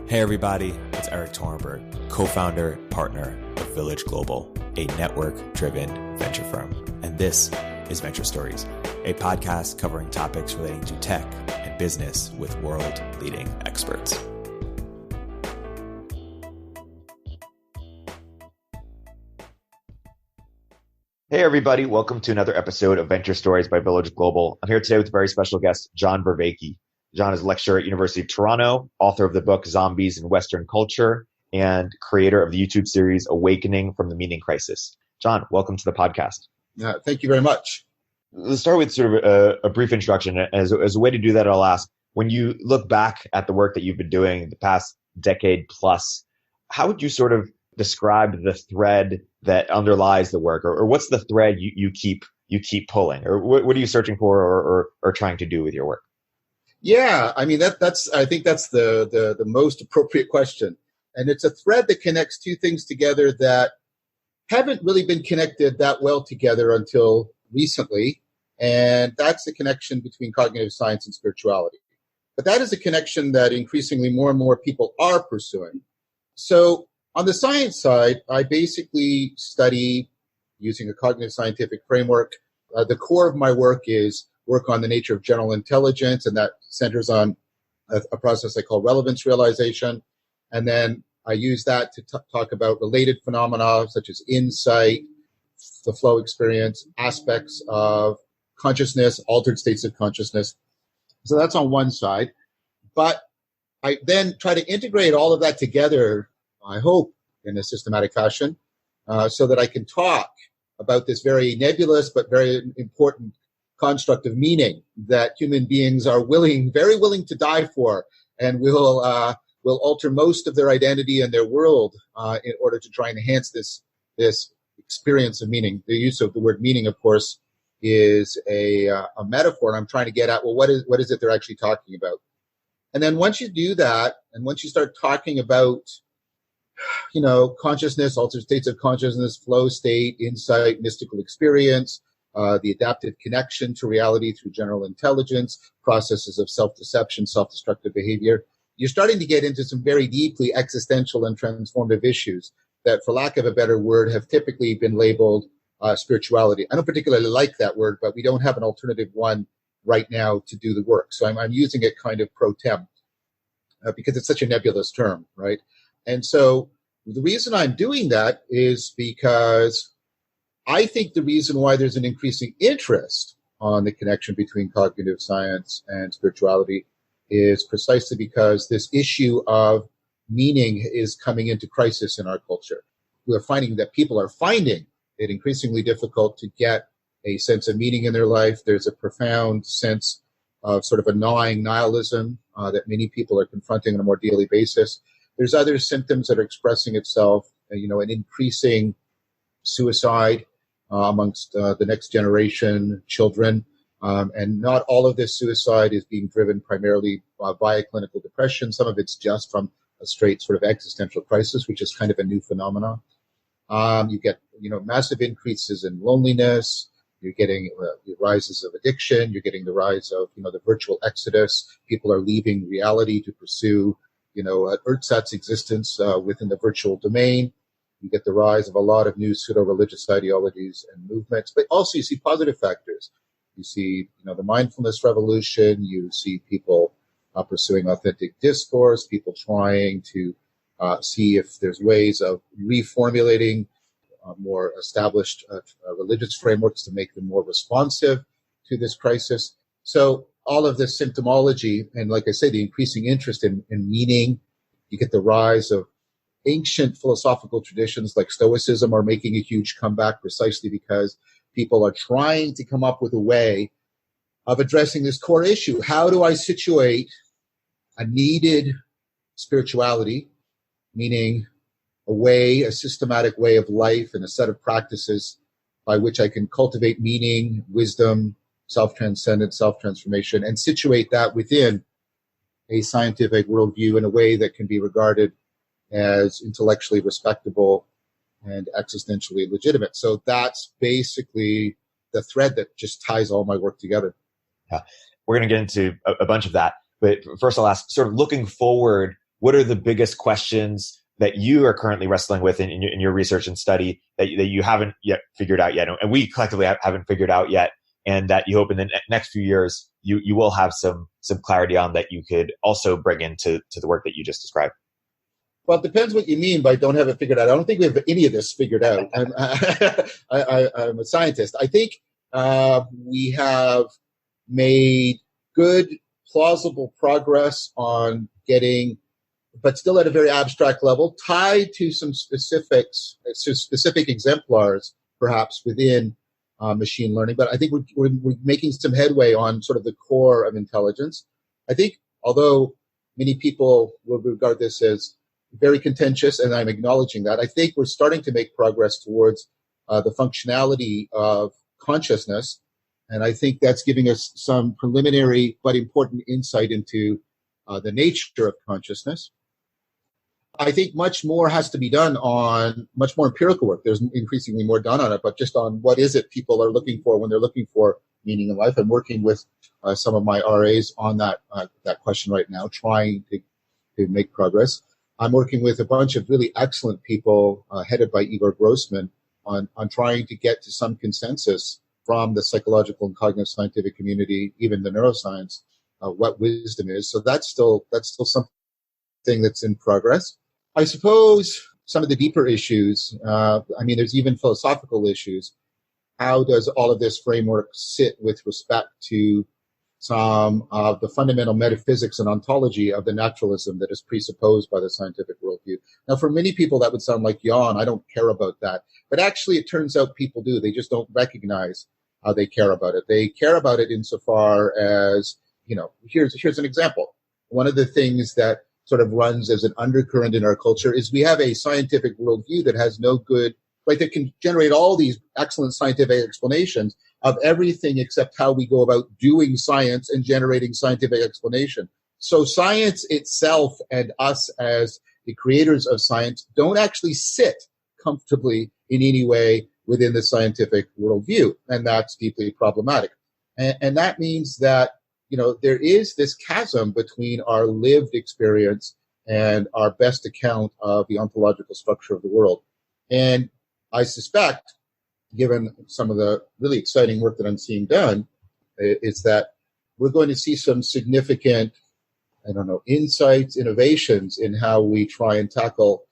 Hey everybody, it's Erik Torenberg, co-founder, partner of Village Global, a network-driven venture firm. And this is Venture Stories, a podcast covering topics relating to tech and business with world-leading experts. Hey everybody, welcome to another episode of Venture Stories by Village Global. I'm here today with a very special guest, John Vervaeke. John is a lecturer at University of Toronto, author of the book Zombies in Western Culture, and creator of the YouTube series Awakening from the Meaning Crisis. John, welcome to the podcast. Thank you very much. Let's start with sort of a brief introduction. As a way to do that, I'll ask, when you look back at the work that you've been doing the past decade plus, how would you sort of describe the thread that underlies the work, or what's the thread you keep pulling, or what are you searching for or trying to do with your work? Yeah, I mean I think that's the most appropriate question, and it's a thread that connects two things together that haven't really been connected that well together until recently, and that's the connection between cognitive science and spirituality. But that is a connection that increasingly more and more people are pursuing. So on the science side, I basically study using a cognitive scientific framework. The core of my work is work on the nature of general intelligence, and that centers on a process I call relevance realization. And then I use that to talk about related phenomena such as insight, the flow experience, aspects of consciousness, altered states of consciousness. So that's on one side. But I then try to integrate all of that together, I hope, in a systematic fashion, so that I can talk about this very nebulous but very important construct of meaning that human beings are very willing to die for, and will alter most of their identity and their world in order to try and enhance this experience of meaning. The use of the word meaning, of course, is a metaphor, and I'm trying to get at, well, what is it they're actually talking about? And then once you do that, and once you start talking about consciousness, altered states of consciousness, flow state, insight, mystical experience, the adaptive connection to reality through general intelligence, processes of self-deception, self-destructive behavior, you're starting to get into some very deeply existential and transformative issues that, for lack of a better word, have typically been labeled spirituality. I don't particularly like that word, but we don't have an alternative one right now to do the work. So I'm using it kind of pro tem because it's such a nebulous term, right? And so the reason I'm doing that is because I think the reason why there's an increasing interest on the connection between cognitive science and spirituality is precisely because this issue of meaning is coming into crisis in our culture. We're finding that people are finding it increasingly difficult to get a sense of meaning in their life. There's a profound sense of sort of a gnawing nihilism that many people are confronting on a more daily basis. There's other symptoms that are expressing itself, an increasing suicide amongst the next generation children. And not all of this suicide is being driven primarily by clinical depression. Some of it's just from a straight sort of existential crisis, which is kind of a new phenomenon. You get, massive increases in loneliness. You're getting rises of addiction. You're getting the rise of, the virtual exodus. People are leaving reality to pursue ersatz existence within the virtual domain. You get the rise of a lot of new pseudo-religious ideologies and movements, but also you see positive factors. You see, the mindfulness revolution. You see people pursuing authentic discourse, people trying to see if there's ways of reformulating more established religious frameworks to make them more responsive to this crisis. So all of this symptomology, and like I say, the increasing interest in meaning, you get the rise of ancient philosophical traditions like Stoicism are making a huge comeback precisely because people are trying to come up with a way of addressing this core issue. How do I situate a needed spirituality, meaning a systematic way of life and a set of practices by which I can cultivate meaning, wisdom, self-transcendence, self-transformation, and situate that within a scientific worldview in a way that can be regarded as intellectually respectable and existentially legitimate. So that's basically the thread that just ties all my work together. Yeah, we're going to get into a bunch of that. But first I'll ask, sort of looking forward what are the biggest questions that you are currently wrestling with in your research and study that you haven't yet figured out yet, and we collectively haven't figured out yet, and that you hope in the next few years you will have some clarity on, that you could also bring into the work that you just described? Well, it depends what you mean by don't have it figured out. I don't think we have any of this figured out. I'm a scientist. I think we have made good, plausible progress on getting, but still at a very abstract level, tied to some specific exemplars, perhaps within machine learning. But I think we're making some headway on sort of the core of intelligence. I think, although many people will regard this as very contentious, and I'm acknowledging that, I think we're starting to make progress towards the functionality of consciousness. And I think that's giving us some preliminary but important insight into the nature of consciousness. I think much more has to be done on much more empirical work. There's increasingly more done on it, but just on what is it people are looking for when they're looking for meaning in life. I'm working with some of my RAs on that question right now, trying to make progress. I'm working with a bunch of really excellent people, headed by Igor Grossman, on trying to get to some consensus from the psychological and cognitive scientific community, even the neuroscience, what wisdom is. So that's still something that's in progress. I suppose some of the deeper issues, there's even philosophical issues. How does all of this framework sit with respect to some of the fundamental metaphysics and ontology of the naturalism that is presupposed by the scientific worldview? Now, for many people, that would sound like yawn. I don't care about that. But actually, it turns out people do. They just don't recognize how they care about it. They care about it insofar as, here's an example. One of the things that sort of runs as an undercurrent in our culture is we have a scientific worldview that has no good, that can generate all these excellent scientific explanations of everything except how we go about doing science and generating scientific explanation. So science itself and us as the creators of science don't actually sit comfortably in any way within the scientific worldview, and that's deeply problematic. And that means that, there is this chasm between our lived experience and our best account of the ontological structure of the world. And I suspect, given some of the really exciting work that I'm seeing done, is that we're going to see some significant, insights, innovations in how we try and tackle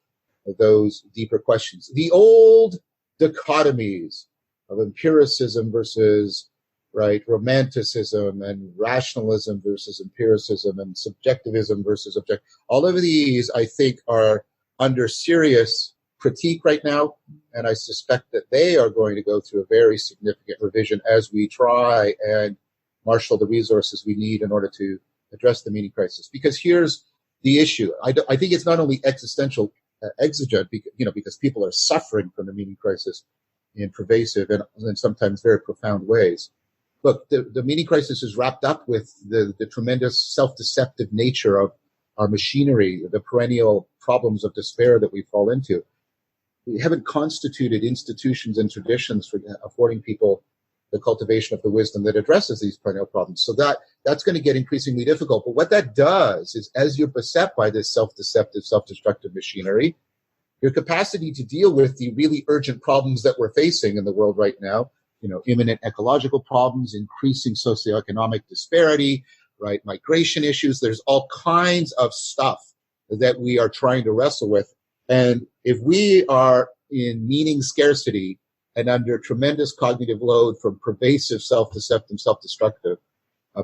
those deeper questions. The old dichotomies of empiricism versus romanticism, and rationalism versus empiricism, and subjectivism versus objective. All of these, I think, are under serious critique right now, and I suspect that they are going to go through a very significant revision as we try and marshal the resources we need in order to address the meaning crisis. Because here's the issue. I think it's not only existential, exigent, because people are suffering from the meaning crisis in pervasive and sometimes very profound ways. Look, the meaning crisis is wrapped up with the tremendous self-deceptive nature of our machinery, the perennial problems of despair that we fall into. We haven't constituted institutions and traditions for affording people the cultivation of the wisdom that addresses these perennial problems. So that's going to get increasingly difficult. But what that does is, as you're beset by this self-deceptive, self-destructive machinery, your capacity to deal with the really urgent problems that we're facing in the world right now, imminent ecological problems, increasing socioeconomic disparity, migration issues. There's all kinds of stuff that we are trying to wrestle with. And if we are in meaning scarcity and under tremendous cognitive load from pervasive self-deceptive, self-destructive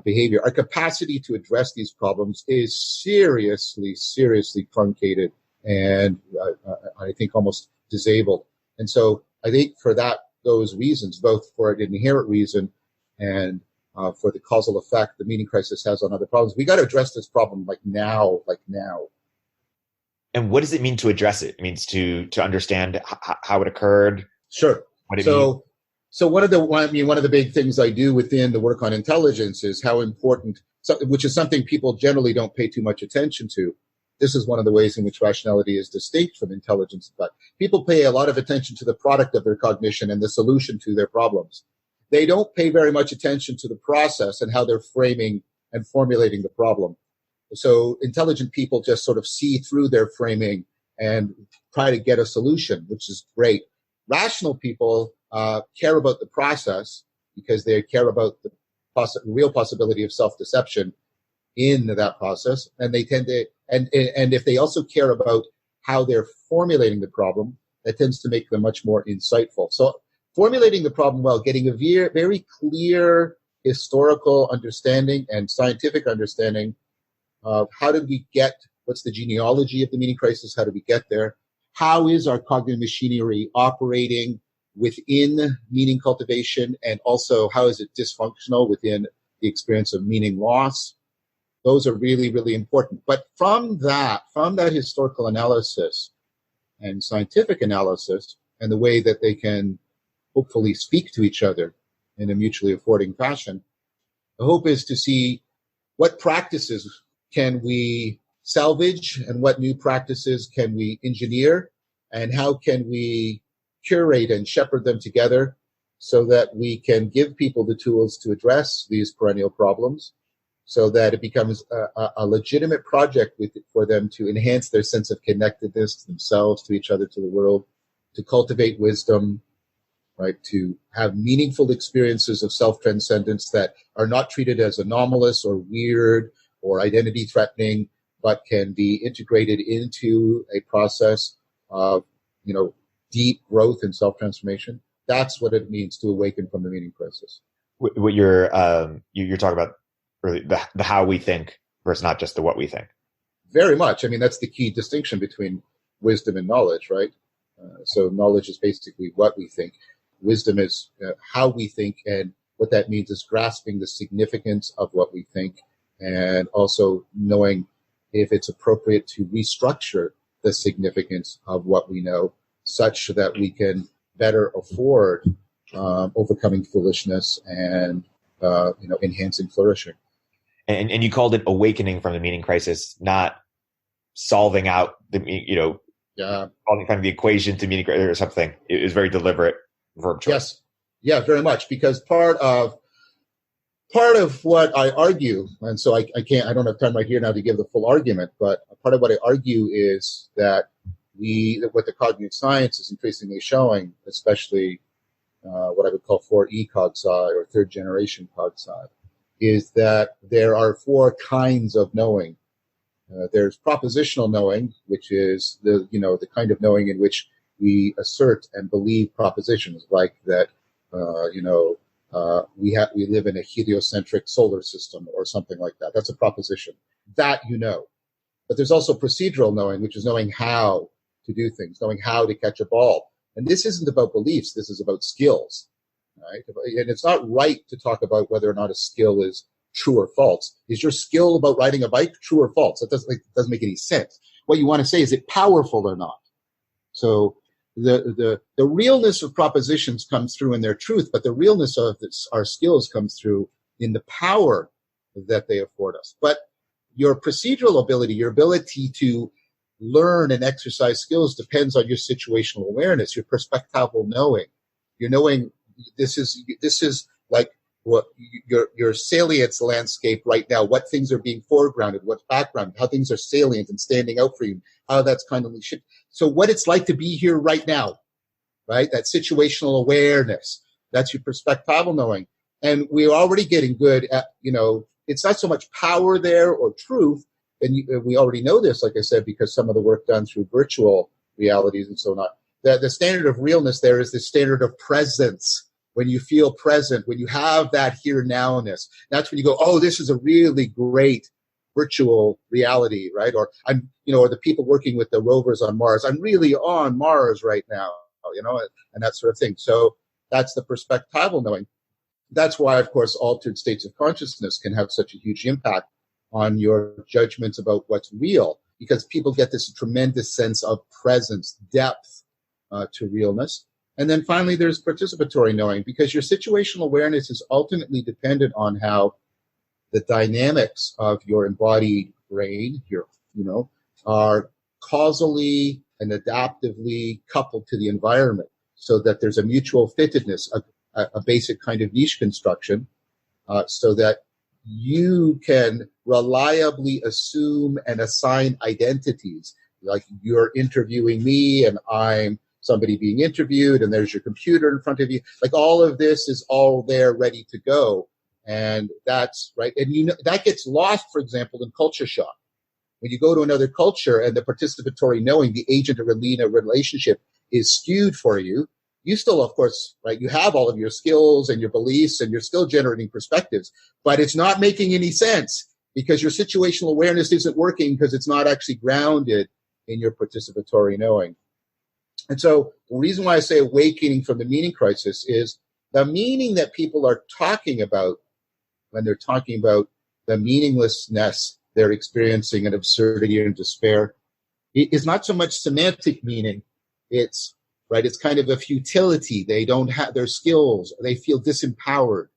behavior, our capacity to address these problems is seriously, seriously truncated and I think almost disabled. And so I think for those reasons, both for an inherent reason and for the causal effect the meaning crisis has on other problems, we got to address this problem now. And what does it mean to address it? It means to understand how it occurred. Sure. So one of the big things I do within the work on intelligence is how important, which is something people generally don't pay too much attention to. This is one of the ways in which rationality is distinct from intelligence. But people pay a lot of attention to the product of their cognition and the solution to their problems. They don't pay very much attention to the process and how they're framing and formulating the problem. So intelligent people just sort of see through their framing and try to get a solution, which is great. Rational people care about the process because they care about the real possibility of self-deception in that process, and they tend to, and if they also care about how they're formulating the problem, that tends to make them much more insightful. So formulating the problem well, getting a very clear historical understanding and scientific understanding of how did we get, what's the genealogy of the meaning crisis, how do we get there, how is our cognitive machinery operating within meaning cultivation, and also how is it dysfunctional within the experience of meaning loss. Those are really, really important. But from that historical analysis and scientific analysis and the way that they can hopefully speak to each other in a mutually affording fashion, the hope is to see what practices can we salvage and what new practices can we engineer, and how can we curate and shepherd them together so that we can give people the tools to address these perennial problems, so that it becomes a legitimate project for them to enhance their sense of connectedness to themselves, to each other, to the world, to cultivate wisdom, right? To have meaningful experiences of self-transcendence that are not treated as anomalous or weird or identity-threatening, but can be integrated into a process of, deep growth and self-transformation. That's what it means to awaken from the meaning crisis. What you're talking about, really, the how we think versus not just the what we think. Very much. I mean, that's the key distinction between wisdom and knowledge, right? So knowledge is basically what we think. Wisdom is how we think, and what that means is grasping the significance of what we think, and also knowing if it's appropriate to restructure the significance of what we know, such that we can better afford overcoming foolishness and enhancing flourishing. And you called it awakening from the meaning crisis, not solving out the solving kind of the equation to meaning or something. It was very deliberate verb choice. Yes, yeah, very much, because part of what I argue, and so I don't have time right here now to give the full argument, but part of what I argue is that what the cognitive science is increasingly showing, especially what I would call 4E cognosci or third generation cognosci, is that there are four kinds of knowing. There's propositional knowing, which is the kind of knowing in which we assert and believe propositions, like that we live in a heliocentric solar system or something like that. That's a proposition. That But there's also procedural knowing, which is knowing how to do things, knowing how to catch a ball. And this isn't about beliefs. This is about skills, right? And it's not right to talk about whether or not a skill is true or false. Is your skill about riding a bike true or false? That doesn't make any sense. What you want to say, is it powerful or not? So the realness of propositions comes through in their truth, but the realness of our skills comes through in the power that they afford us. But your procedural ability, your ability to learn and exercise skills, depends on your situational awareness, your perspectival knowing. You're knowing this is like what your salience landscape right now, what things are being foregrounded, what's background, how things are salient and standing out for you, how that's kind of shit. So what it's like to be here right now, right? That situational awareness, that's your perspectival knowing. And we're already getting good at, it's not so much power there or truth. And we already know this, like I said, because some of the work done through virtual realities and so on. The standard of realness there is the standard of presence. When you feel present, when you have that here nowness, that's when you go, oh, this is a really great virtual reality, right? Or or the people working with the rovers on Mars, I'm really on Mars right now, and that sort of thing. So that's the perspectival knowing. That's why, of course, altered states of consciousness can have such a huge impact on your judgments about what's real, because people get this tremendous sense of presence, depth to realness. And then finally, there's participatory knowing, because your situational awareness is ultimately dependent on how the dynamics of your embodied brain, are causally and adaptively coupled to the environment, so that there's a mutual fittedness, a basic kind of niche construction, so that you can reliably assume and assign identities. Like you're interviewing me and I'm somebody being interviewed and there's your computer in front of you. Like all of this is all there ready to go. And that's right. And you know, that gets lost, for example, in culture shock. When you go to another culture and the participatory knowing, the agent or Alina relationship is skewed for you, you still, of course, right, you have all of your skills and your beliefs and you're still generating perspectives, but it's not making any sense because your situational awareness isn't working because it's not actually grounded in your participatory knowing. And so the reason why I say awakening from the meaning crisis is the meaning that people are talking about when they're talking about the meaninglessness they're experiencing and absurdity and despair is not so much semantic meaning. It's right. It's kind of a futility. They don't have their skills. They feel disempowered.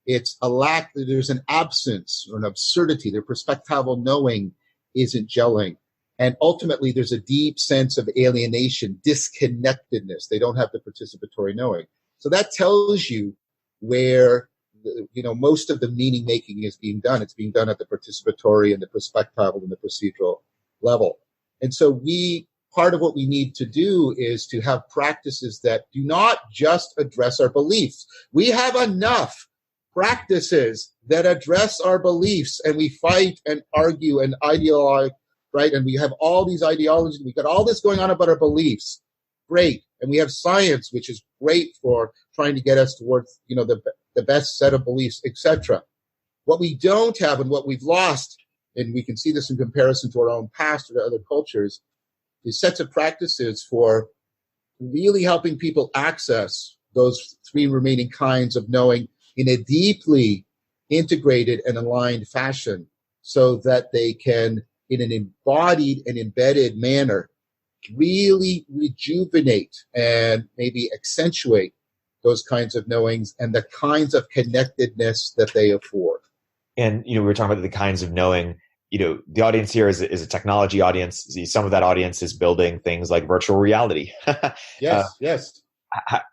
It's a lack. There's an absence or an absurdity. Their perspectival knowing isn't gelling. And ultimately, there's a deep sense of alienation, disconnectedness. They don't have the participatory knowing. So that tells you where, you know, most of the meaning making is being done. It's being done at the participatory and the perspectival and the procedural level. And so part of what we need to do is to have practices that do not just address our beliefs. We have enough practices that address our beliefs, and we fight and argue and ideologue, right? And we have all these ideologies. We've got all this going on about our beliefs. Great. And we have science, which is great for trying to get us towards, you know, the best set of beliefs, etc. What we don't have and what we've lost, and we can see this in comparison to our own past or to other cultures, is sets of practices for really helping people access those three remaining kinds of knowing in a deeply integrated and aligned fashion so that they can, in an embodied and embedded manner, really rejuvenate and maybe accentuate those kinds of knowings and the kinds of connectedness that they afford. And, you know, we were talking about the kinds of knowing, you know, the audience here is a technology audience. Some of that audience is building things like virtual reality. Yes, yes.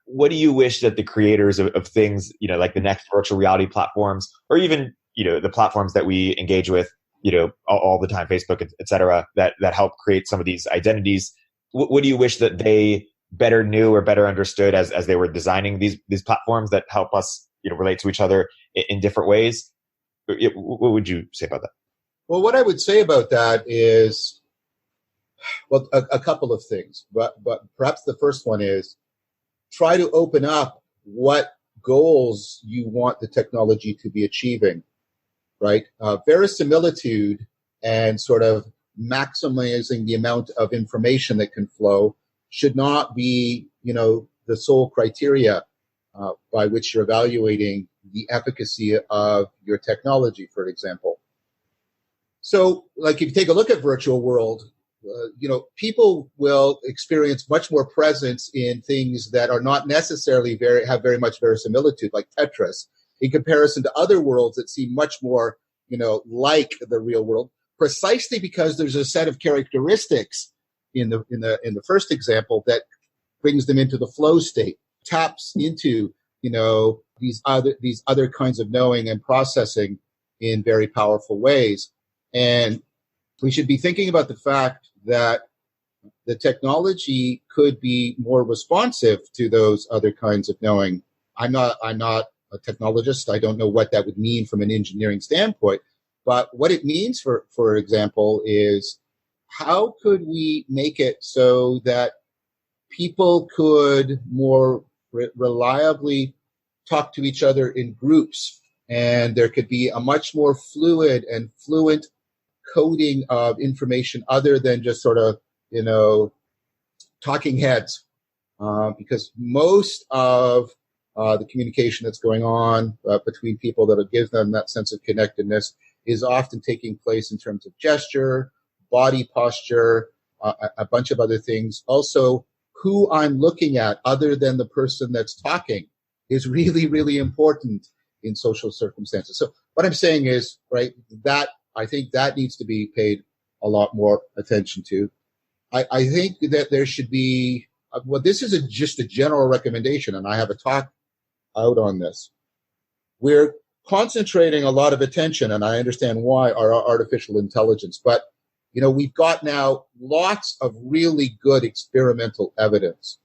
What do you wish that the creators of things, you know, like the next virtual reality platforms, or even, you know, the platforms that we engage with, you know, all the time, Facebook, et cetera, that help create some of these identities. What do you wish that they better knew or better understood as they were designing these platforms that help us, you know, relate to each other in different ways? What would you say about that? Well, what I would say about that is, well, a couple of things, but perhaps the first one is try to open up what goals you want the technology to be achieving, right? Verisimilitude and sort of maximizing the amount of information that can flow should not be, you know, the sole criteria by which you're evaluating the efficacy of your technology, for example. So, like, if you take a look at virtual world, you know, people will experience much more presence in things that are not necessarily have very much verisimilitude, like Tetris, in comparison to other worlds that seem much more, you know, like the real world, precisely because there's a set of characteristics in the first example that brings them into the flow state, taps into, you know, these other kinds of knowing and processing in very powerful ways. And we should be thinking about the fact that the technology could be more responsive to those other kinds of knowing. I'm not a technologist. I don't know what that would mean from an engineering standpoint. But what it means, for example, is how could we make it so that people could more reliably talk to each other in groups, and there could be a much more fluid and fluent coding of information other than just sort of, you know, talking heads, because most of the communication that's going on between people that'll give them that sense of connectedness is often taking place in terms of gesture, body posture, a bunch of other things. Also, who I'm looking at other than the person that's talking is really, really important in social circumstances. So what I'm saying is, right, that I think that needs to be paid a lot more attention to. I think that there should be, well, this is just a general recommendation, and I have a talk out on this, where concentrating a lot of attention, and I understand why, on our artificial intelligence. But, we've got now lots of really good experimental evidence,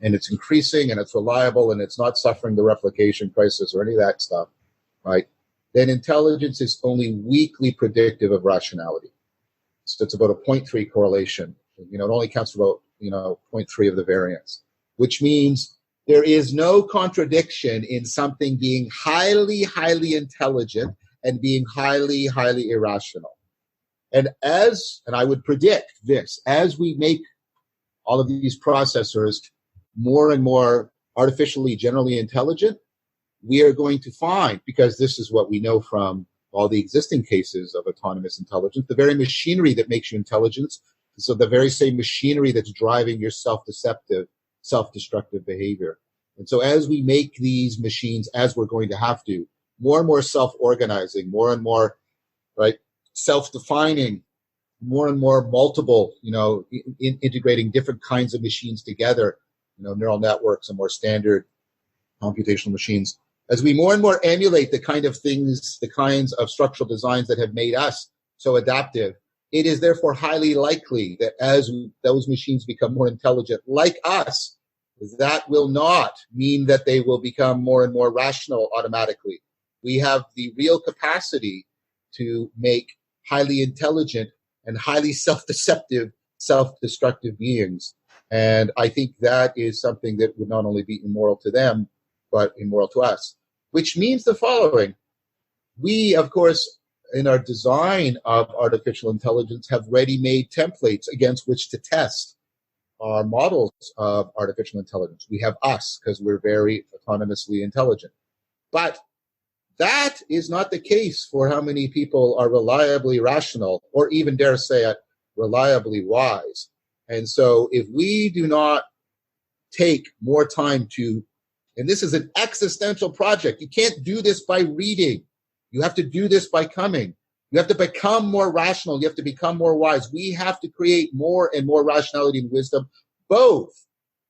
and it's increasing and it's reliable and it's not suffering the replication crisis or any of that stuff, right? Then intelligence is only weakly predictive of rationality. So it's about a 0.3 correlation. It only counts for about, 0.3 of the variance, which means there is no contradiction in something being highly, highly intelligent and being highly, highly irrational. And I would predict this, as we make all of these processors more and more artificially generally intelligent, we are going to find, because this is what we know from all the existing cases of autonomous intelligence, the very machinery that makes you intelligent, so the very same machinery that's driving your self-deceptive, self-destructive behavior. And so as we make these machines, as we're going to have to, more and more self-organizing, more and more, right, self-defining, more and more multiple, integrating different kinds of machines together, neural networks and more standard computational machines. As we more and more emulate the kind of things, the kinds of structural designs that have made us so adaptive, it is therefore highly likely that as those machines become more intelligent, like us, that will not mean that they will become more and more rational automatically. We have the real capacity to make highly intelligent and highly self-deceptive, self-destructive beings. And I think that is something that would not only be immoral to them, but immoral to us, which means the following. We, of course, in our design of artificial intelligence, have ready-made templates against which to test our models of artificial intelligence. We have us, because we're very autonomously intelligent. But that is not the case for how many people are reliably rational, or even, dare say it, reliably wise. And so if we do not take more time to, and this is an existential project, you can't do this by reading. You have to do this by coming. You have to become more rational. You have to become more wise. We have to create more and more rationality and wisdom, both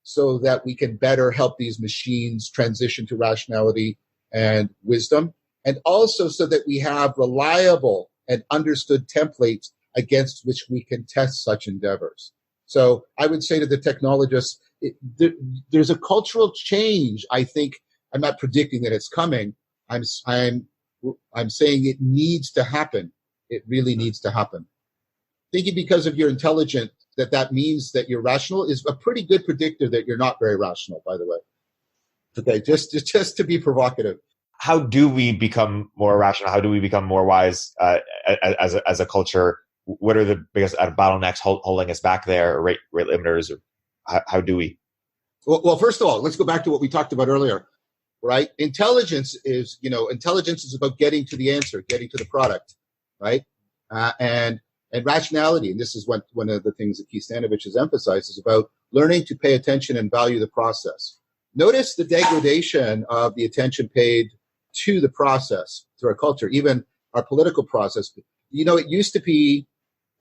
so that we can better help these machines transition to rationality and wisdom, and also so that we have reliable and understood templates against which we can test such endeavors. So I would say to the technologists, there's a cultural change. I think I'm not predicting that it's coming. I'm saying it needs to happen. It really needs to happen. Thinking because of your intelligence that means that you're rational is a pretty good predictor that you're not very rational, by the way. Okay, just to be provocative. How do we become more rational? How do we become more wise as a culture? What are the biggest bottlenecks holding us back there, or rate limiters? Or how do we? Well, first of all, let's go back to what we talked about earlier, right? Intelligence is about getting to the answer, getting to the product, right? And rationality, and this is one of the things that Keith Stanovich has emphasized, is about learning to pay attention and value the process. Notice the degradation of the attention paid to the process, to our culture, even our political process. It used to be,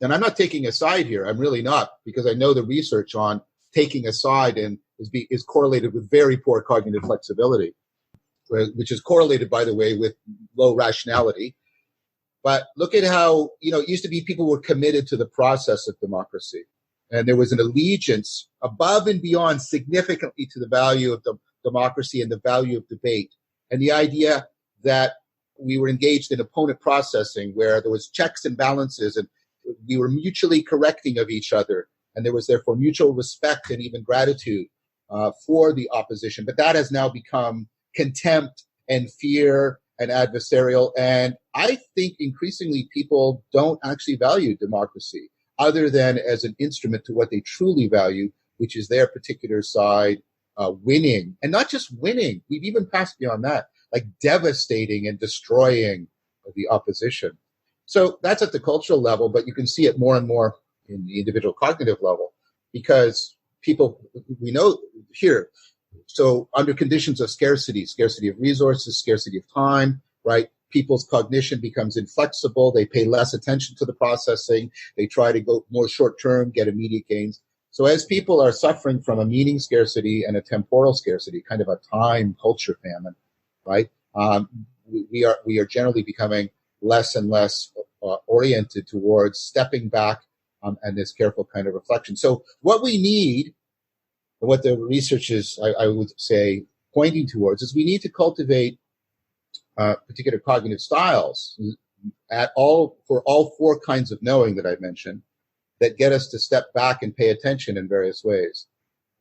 and I'm not taking a side here, I'm really not, because I know the research on taking a side and is correlated with very poor cognitive flexibility, which is correlated, by the way, with low rationality. But look at how, it used to be people were committed to the process of democracy. And there was an allegiance above and beyond significantly to the value of democracy and the value of debate. And the idea that we were engaged in opponent processing, where there was checks and balances, and we were mutually correcting of each other. And there was therefore mutual respect and even gratitude for the opposition. But that has now become contempt and fear and adversarial. And I think increasingly people don't actually value democracy other than as an instrument to what they truly value, which is their particular side winning. And not just winning, we've even passed beyond that, like devastating and destroying the opposition. So that's at the cultural level, but you can see it more and more in the individual cognitive level, because people, we know here, so under conditions of scarcity of resources, scarcity of time, right? People's cognition becomes inflexible. They pay less attention to the processing. They try to go more short term, get immediate gains. So as people are suffering from a meaning scarcity and a temporal scarcity, kind of a time culture famine, right? we are generally becoming less and less oriented towards stepping back and this careful kind of reflection. So what we need, and what the research is, I would say, pointing towards, is we need to cultivate particular cognitive styles for all four kinds of knowing that I mentioned, that get us to step back and pay attention in various ways.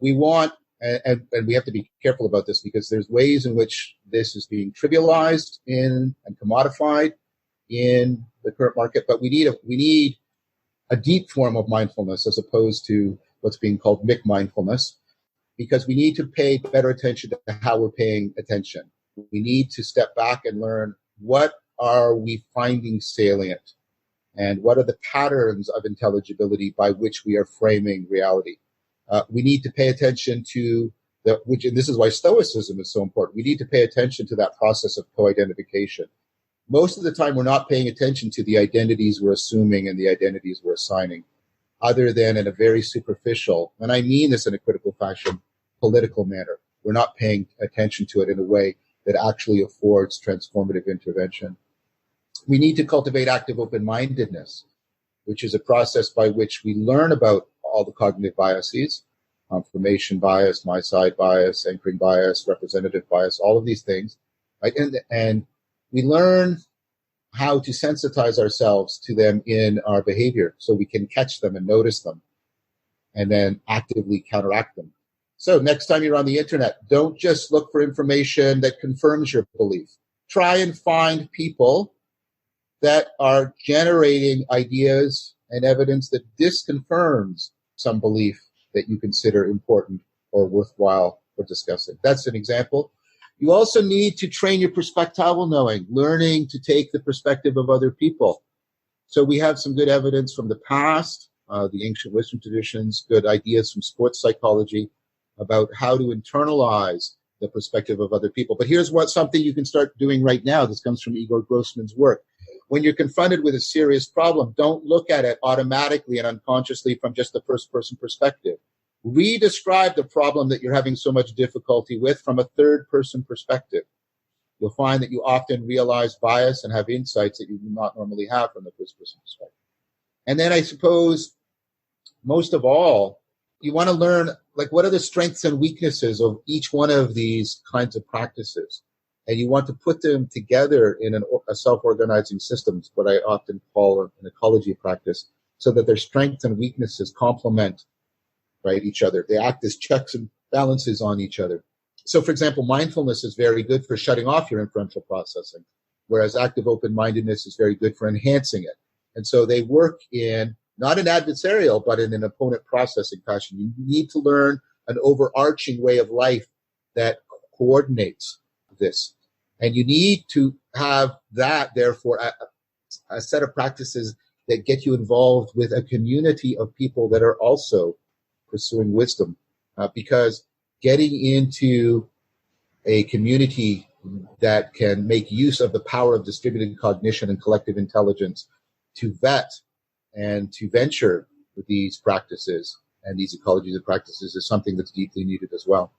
We want, and we have to be careful about this, because there's ways in which this is being trivialized and commodified in the current market, but we need a deep form of mindfulness as opposed to what's being called MIC-mindfulness, because we need to pay better attention to how we're paying attention. We need to step back and learn, what are we finding salient, and what are the patterns of intelligibility by which we are framing reality. We need to pay attention to and this is why Stoicism is so important. We need to pay attention to that process of co-identification. Most of the time, we're not paying attention to the identities we're assuming and the identities we're assigning, other than in a very superficial, and I mean this in a critical fashion, political manner. We're not paying attention to it in a way that actually affords transformative intervention. We need to cultivate active open-mindedness, which is a process by which we learn about all the cognitive biases, confirmation bias, my side bias, anchoring bias, representative bias, all of these things, right? And we learn how to sensitize ourselves to them in our behavior so we can catch them and notice them and then actively counteract them. So next time you're on the internet, don't just look for information that confirms your belief. Try and find people that are generating ideas and evidence that disconfirms some belief that you consider important or worthwhile for discussing. That's an example. You also need to train your perspectival knowing, learning to take the perspective of other people. So we have some good evidence from the past, the ancient wisdom traditions, good ideas from sports psychology about how to internalize the perspective of other people. But here's something you can start doing right now. This comes from Igor Grossman's work. When you're confronted with a serious problem, don't look at it automatically and unconsciously from just the first-person perspective. Re-describe the problem that you're having so much difficulty with from a third-person perspective. You'll find that you often realize bias and have insights that you do not normally have from the first-person perspective. And then I suppose, most of all, you want to learn, what are the strengths and weaknesses of each one of these kinds of practices? And you want to put them together in a self-organizing system, what I often call an ecology of practice, so that their strengths and weaknesses complement, right, each other. They act as checks and balances on each other. So, for example, mindfulness is very good for shutting off your inferential processing, whereas active open-mindedness is very good for enhancing it. And so they work in not an adversarial, but in an opponent processing fashion. You need to learn an overarching way of life that coordinates this. And you need to have that, therefore, a set of practices that get you involved with a community of people that are also pursuing wisdom. Because getting into a community that can make use of the power of distributed cognition and collective intelligence to vet and to venture with these practices and these ecologies of practices is something that's deeply needed as well.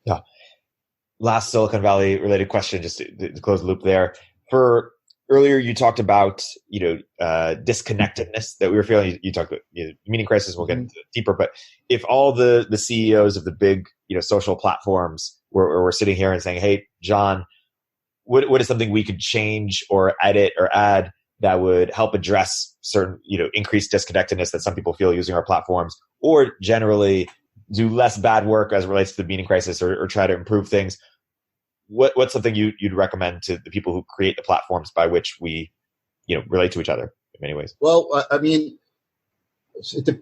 Yeah. Last Silicon Valley related question, just to close the loop there. For earlier, you talked about, disconnectedness that we were feeling. You talked about meaning crisis. We'll get into it deeper, but if all the CEOs of the big, social platforms were sitting here and saying, "Hey, John, what is something we could change or edit or add that would help address certain, increased disconnectedness that some people feel using our platforms, or generally do less bad work as it relates to the meaning crisis, or try to improve things?" What's something you'd recommend to the people who create the platforms by which we, relate to each other in many ways? Well, I mean,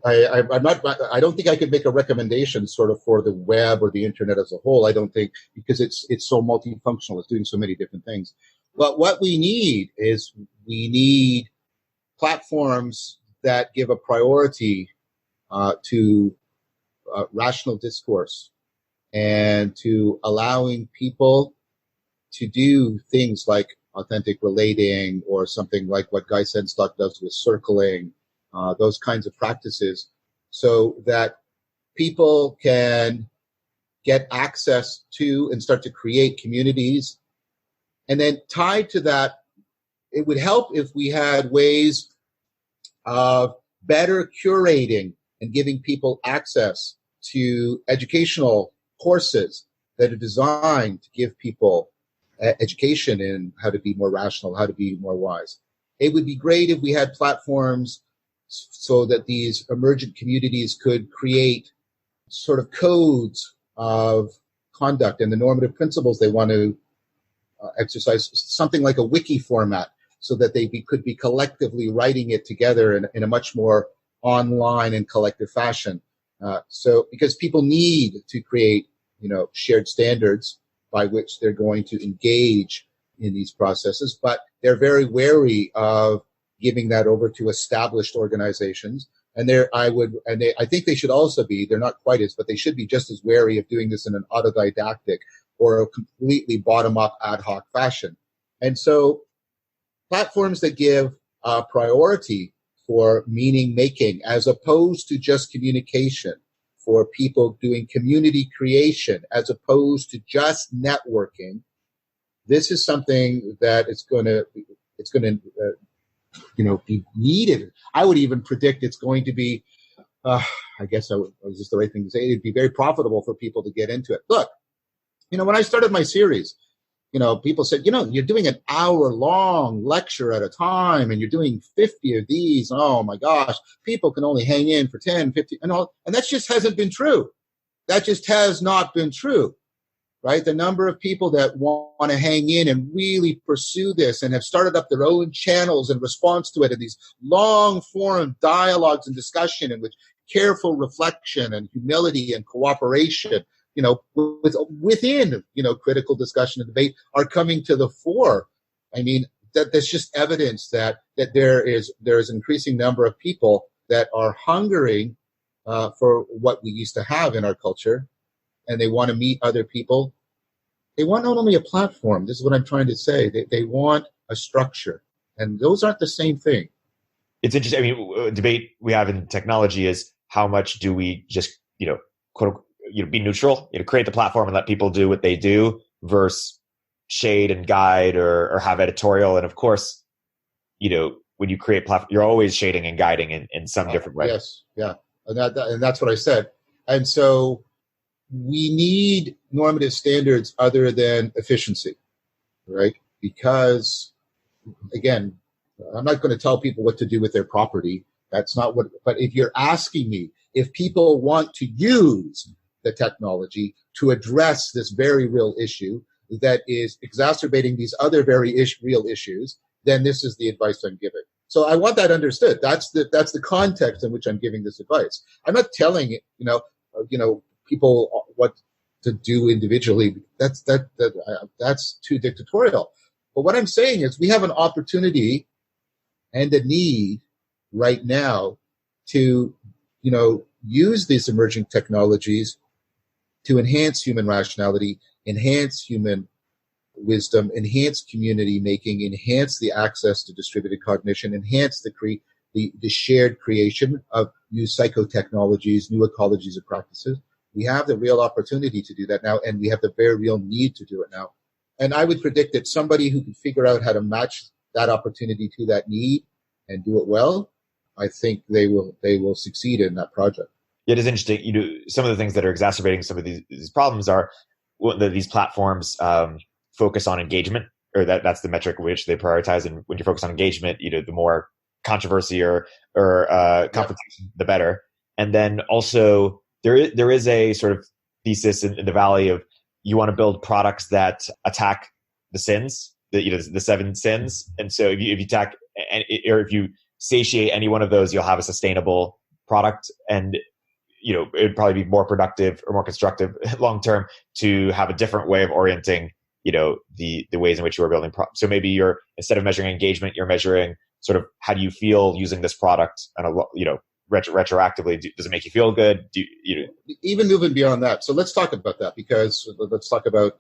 I don't think I could make a recommendation sort of for the web or the internet as a whole. I don't think, because it's so multifunctional. It's doing so many different things. But what we need is platforms that give a priority to rational discourse and to allowing people to do things like authentic relating, or something like what Guy Senstock does with circling, those kinds of practices, so that people can get access to and start to create communities And then tied to that, it would help if we had ways of better curating and giving people access to educational courses that are designed to give people education in how to be more rational, how to be more wise. It would be great if we had platforms so that these emergent communities could create sort of codes of conduct and the normative principles they want to exercise, something like a wiki format, so that they could be collectively writing it together in a much more online and collective fashion. So because people need to create, shared standards by which they're going to engage in these processes, but they're very wary of giving that over to established organizations. And I think they should also be, they're not quite as, but they should be just as wary of doing this in an autodidactic or a completely bottom-up ad hoc fashion. And so platforms that give priority for meaning making as opposed to just communication, for people doing community creation as opposed to just networking, this is something that it's going to be needed. I would even predict it's going to be, I guess is this the right thing to say? It'd be very profitable for people to get into it. Look, when I started my series, people said, you're doing an hour-long lecture at a time, and you're doing 50 of these. Oh my gosh, people can only hang in for 10, 50, and that just hasn't been true. That just has not been true. Right? The number of people that want to hang in and really pursue this and have started up their own channels in response to it, and these long form dialogues and discussion in which careful reflection and humility and cooperation, within, critical discussion and debate are coming to the fore. I mean, that's just evidence that there is an increasing number of people that are hungering for what we used to have in our culture, and they want to meet other people. They want not only a platform, this is what I'm trying to say, they want a structure, and those aren't the same thing. It's interesting. I mean, a debate we have in technology is how much do we just, quote, be neutral, create the platform and let people do what they do versus shade and guide or have editorial. And of course, when you create platform, you're always shading and guiding in some different way. Yes. Yeah. And that's what I said. And so we need normative standards other than efficiency, right? Because, again, I'm not going to tell people what to do with their property. That's not what, but if you're asking me if people want to use the technology to address this very real issue that is exacerbating these other very real issues, then this is the advice I'm giving. So I want that understood. That's the context in which I'm giving this advice. I'm not telling people what to do individually. That's too dictatorial. But what I'm saying is we have an opportunity and a need right now to, use these emerging technologies to enhance human rationality, enhance human wisdom, enhance community making, enhance the access to distributed cognition, enhance the shared creation of new psychotechnologies, new ecologies of practices. We have the real opportunity to do that now, and we have the very real need to do it now. And I would predict that somebody who can figure out how to match that opportunity to that need and do it well, I think they will succeed in that project. It is interesting. Some of the things that are exacerbating some of these problems are these platforms focus on engagement, or that's the metric which they prioritize. And when you focus on engagement, the more controversy or confrontation, the better. And then also there is a sort of thesis in the Valley of you want to build products that attack the sins, the 7 sins. And so if you attack, or if you satiate any one of those, you'll have a sustainable product. And it'd probably be more productive or more constructive long term to have a different way of orienting the ways in which you are building so maybe you're, instead of measuring engagement, you're measuring sort of how do you feel using this product, and retroactively, does it make you feel good? Even moving beyond that, so let's talk about that, because let's talk about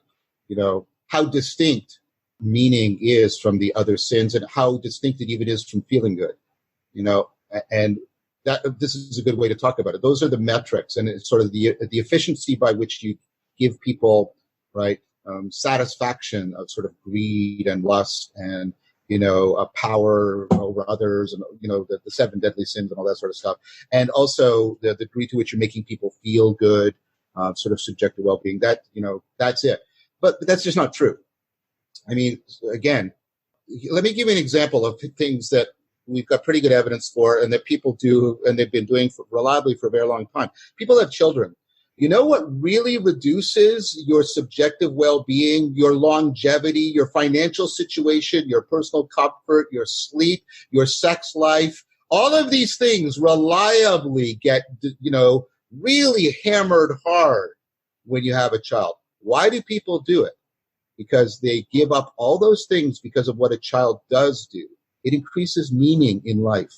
how distinct meaning is from the other sins, and how distinct it even is from feeling good, and that this is a good way to talk about it. Those are the metrics, and it's sort of the efficiency by which you give people, right, satisfaction of sort of greed and lust and, power over others and, the seven deadly sins and all that sort of stuff. And also the degree to which you're making people feel good, sort of subjective well-being, that's it. But that's just not true. I mean, again, let me give you an example of things that we've got pretty good evidence for and that people do, and they've been doing reliably for a very long time. People have children. You know what really reduces your subjective well-being, your longevity, your financial situation, your personal comfort, your sleep, your sex life? All of these things reliably get, really hammered hard when you have a child. Why do people do it? Because they give up all those things because of what a child does do. It increases meaning in life.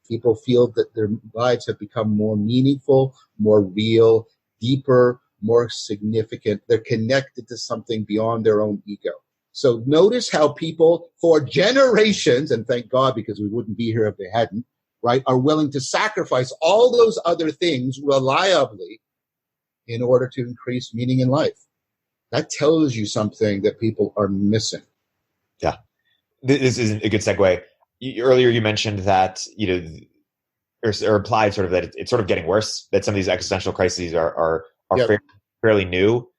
People feel that their lives have become more meaningful, more real, deeper, more significant. They're connected to something beyond their own ego. So notice how people for generations, and thank God because we wouldn't be here if they hadn't, right, are willing to sacrifice all those other things reliably in order to increase meaning in life. That tells you something that people are missing. Yeah. This is a good segue. Earlier you mentioned that, or implied sort of that it's sort of getting worse, that some of these existential crises are Yep. fairly new.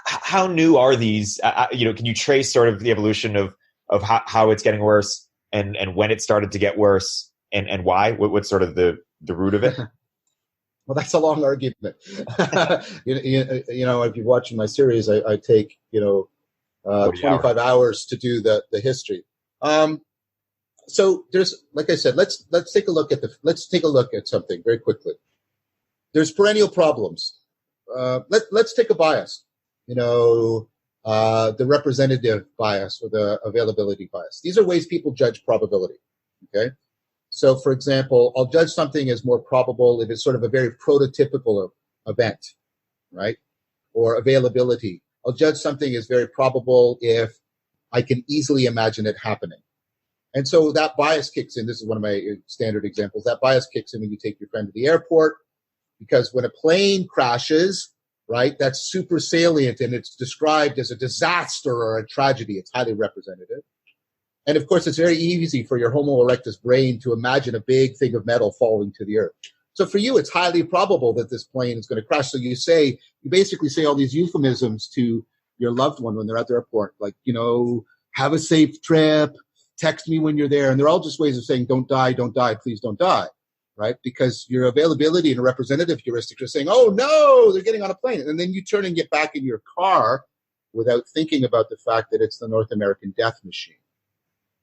How new are these? Can you trace sort of the evolution of how it's getting worse and when it started to get worse and why? What's sort of the root of it? Well, that's a long argument. If you're watching my series, I take 25 hours to do the history. So there's, like I said, let's take a look at something very quickly. There's perennial problems. Let's take a bias. The representative bias or the availability bias. These are ways people judge probability. Okay. So, for example, I'll judge something as more probable if it's sort of a very prototypical event, right? Or availability. I'll judge something as very probable if I can easily imagine it happening. And so that bias kicks in. This is one of my standard examples. That bias kicks in when you take your friend to the airport, because when a plane crashes, right, that's super salient and it's described as a disaster or a tragedy. It's highly representative. And of course, it's very easy for your Homo erectus brain to imagine a big thing of metal falling to the earth. So for you, it's highly probable that this plane is going to crash. So you basically say all these euphemisms to your loved one when they're at the airport, like, have a safe trip, text me when you're there. And they're all just ways of saying, don't die, please don't die, right? Because your availability and representative heuristics are saying, oh no, they're getting on a plane. And then you turn and get back in your car without thinking about the fact that it's the North American death machine.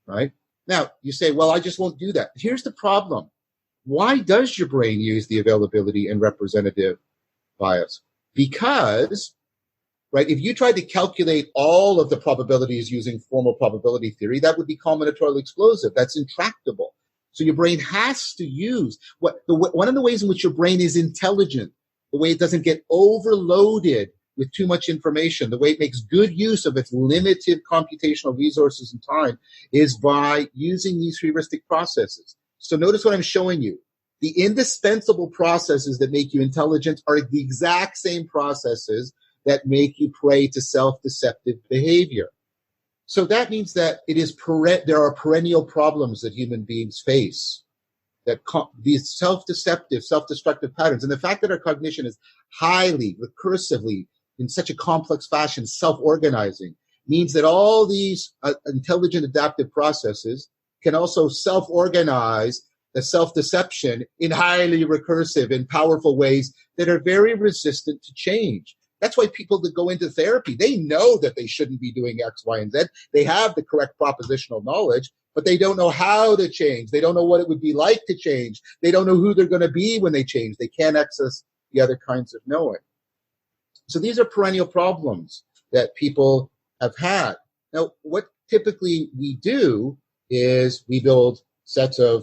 Right? Now, you say, well, I just won't do that. Here's the problem. Why does your brain use the availability and representative bias? Because, right, if you tried to calculate all of the probabilities using formal probability theory, that would be combinatorially explosive. That's intractable. So your brain has to use one of the ways in which your brain is intelligent, the way it doesn't get overloaded with too much information, the way it makes good use of its limited computational resources and time, is by using these heuristic processes. So notice what I'm showing you. The indispensable processes that make you intelligent are the exact same processes that make you prey to self-deceptive behavior. So that means that there are perennial problems that human beings face, that these self-deceptive, self-destructive patterns. And the fact that our cognition is highly, recursively, in such a complex fashion, self-organizing, means that all these intelligent adaptive processes can also self-organize the self-deception in highly recursive and powerful ways that are very resistant to change. That's why people that go into therapy, they know that they shouldn't be doing X, Y, and Z. They have the correct propositional knowledge, but they don't know how to change. They don't know what it would be like to change. They don't know who they're going to be when they change. They can't access the other kinds of knowing. So these are perennial problems that people have had. Now, what typically we do is we build sets of,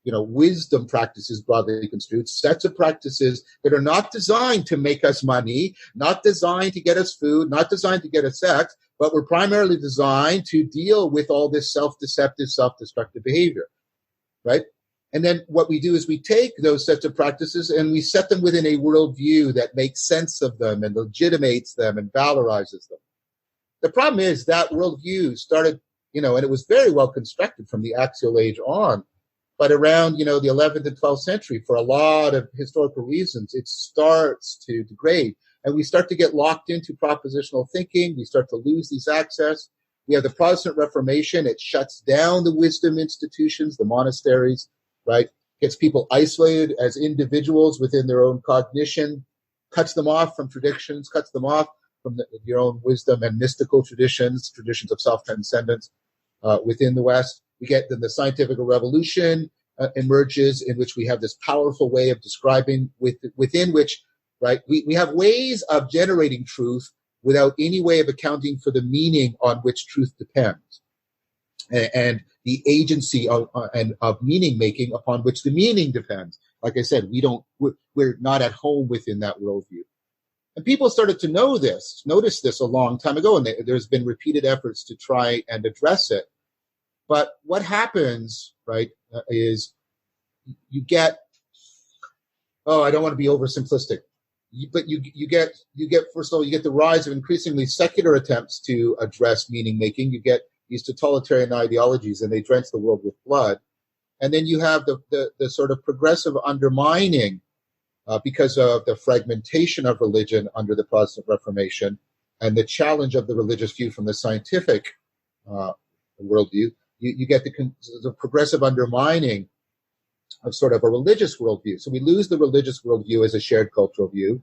wisdom practices, broadly construed, sets of practices that are not designed to make us money, not designed to get us food, not designed to get us sex, but were primarily designed to deal with all this self-deceptive, self-destructive behavior, right? And then what we do is we take those sets of practices and we set them within a worldview that makes sense of them and legitimates them and valorizes them. The problem is that worldview started, and it was very well constructed from the axial age on, but around, the 11th and 12th century, for a lot of historical reasons, it starts to degrade. And we start to get locked into propositional thinking. We start to lose these access. We have the Protestant Reformation. It shuts down the wisdom institutions, the monasteries, right? Gets people isolated as individuals within their own cognition, cuts them off from traditions, cuts them off from your own wisdom and mystical traditions of self-transcendence within the West. We get then the scientific revolution emerges, in which we have this powerful way of describing within which, right, we have ways of generating truth without any way of accounting for the meaning on which truth depends. And the agency of meaning making upon which the meaning depends. Like I said, we're not at home within that worldview. And people started to notice this a long time ago, and there's been repeated efforts to try and address it. But what happens, right, is you get, I don't want to be oversimplistic, but you get, first of all, you get the rise of increasingly secular attempts to address meaning making. You get these totalitarian ideologies, and they drench the world with blood. And then you have the sort of progressive undermining because of the fragmentation of religion under the Protestant Reformation and the challenge of the religious view from the scientific worldview. You get the progressive undermining of sort of a religious worldview. So we lose the religious worldview as a shared cultural view.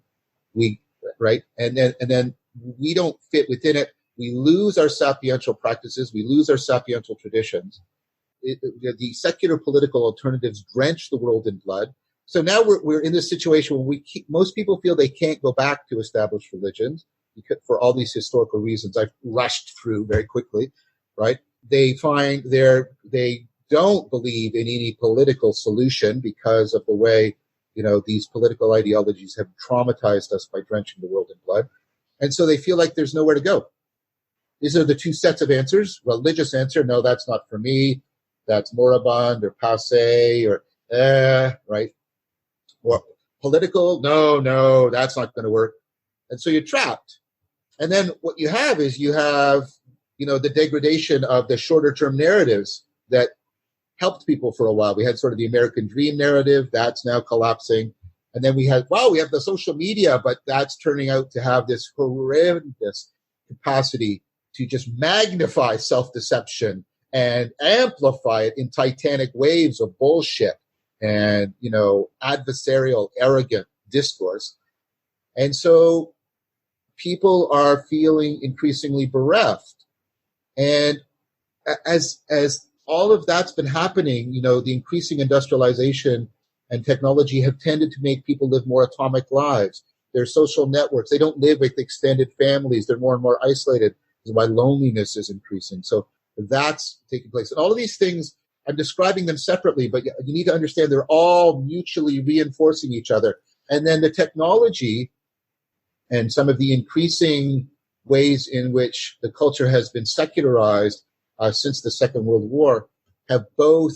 Right? And then we don't fit within it. We lose our sapiential practices. We lose our sapiential traditions. The secular political alternatives drench the world in blood. So now we're in this situation where most people feel they can't go back to established religions for all these historical reasons I've rushed through very quickly, right? They find they don't believe in any political solution because of the way, these political ideologies have traumatized us by drenching the world in blood. And so they feel like there's nowhere to go. These are the two sets of answers. Religious answer, no, that's not for me. That's moribund or passé or right? Or political, no, that's not going to work. And so you're trapped. And then what you have the degradation of the shorter term narratives that helped people for a while. We had sort of the American dream narrative that's now collapsing. And then we have the social media, but that's turning out to have this horrendous capacity to just magnify self-deception and amplify it in titanic waves of bullshit and, adversarial, arrogant discourse. And so people are feeling increasingly bereft. And as all of that's been happening, the increasing industrialization and technology have tended to make people live more atomic lives. Their social networks, they don't live with extended families. They're more and more isolated. This is why loneliness is increasing. So that's taking place. And all of these things, I'm describing them separately, but you need to understand they're all mutually reinforcing each other. And then the technology and some of the increasing ways in which the culture has been secularized since the Second World War have both,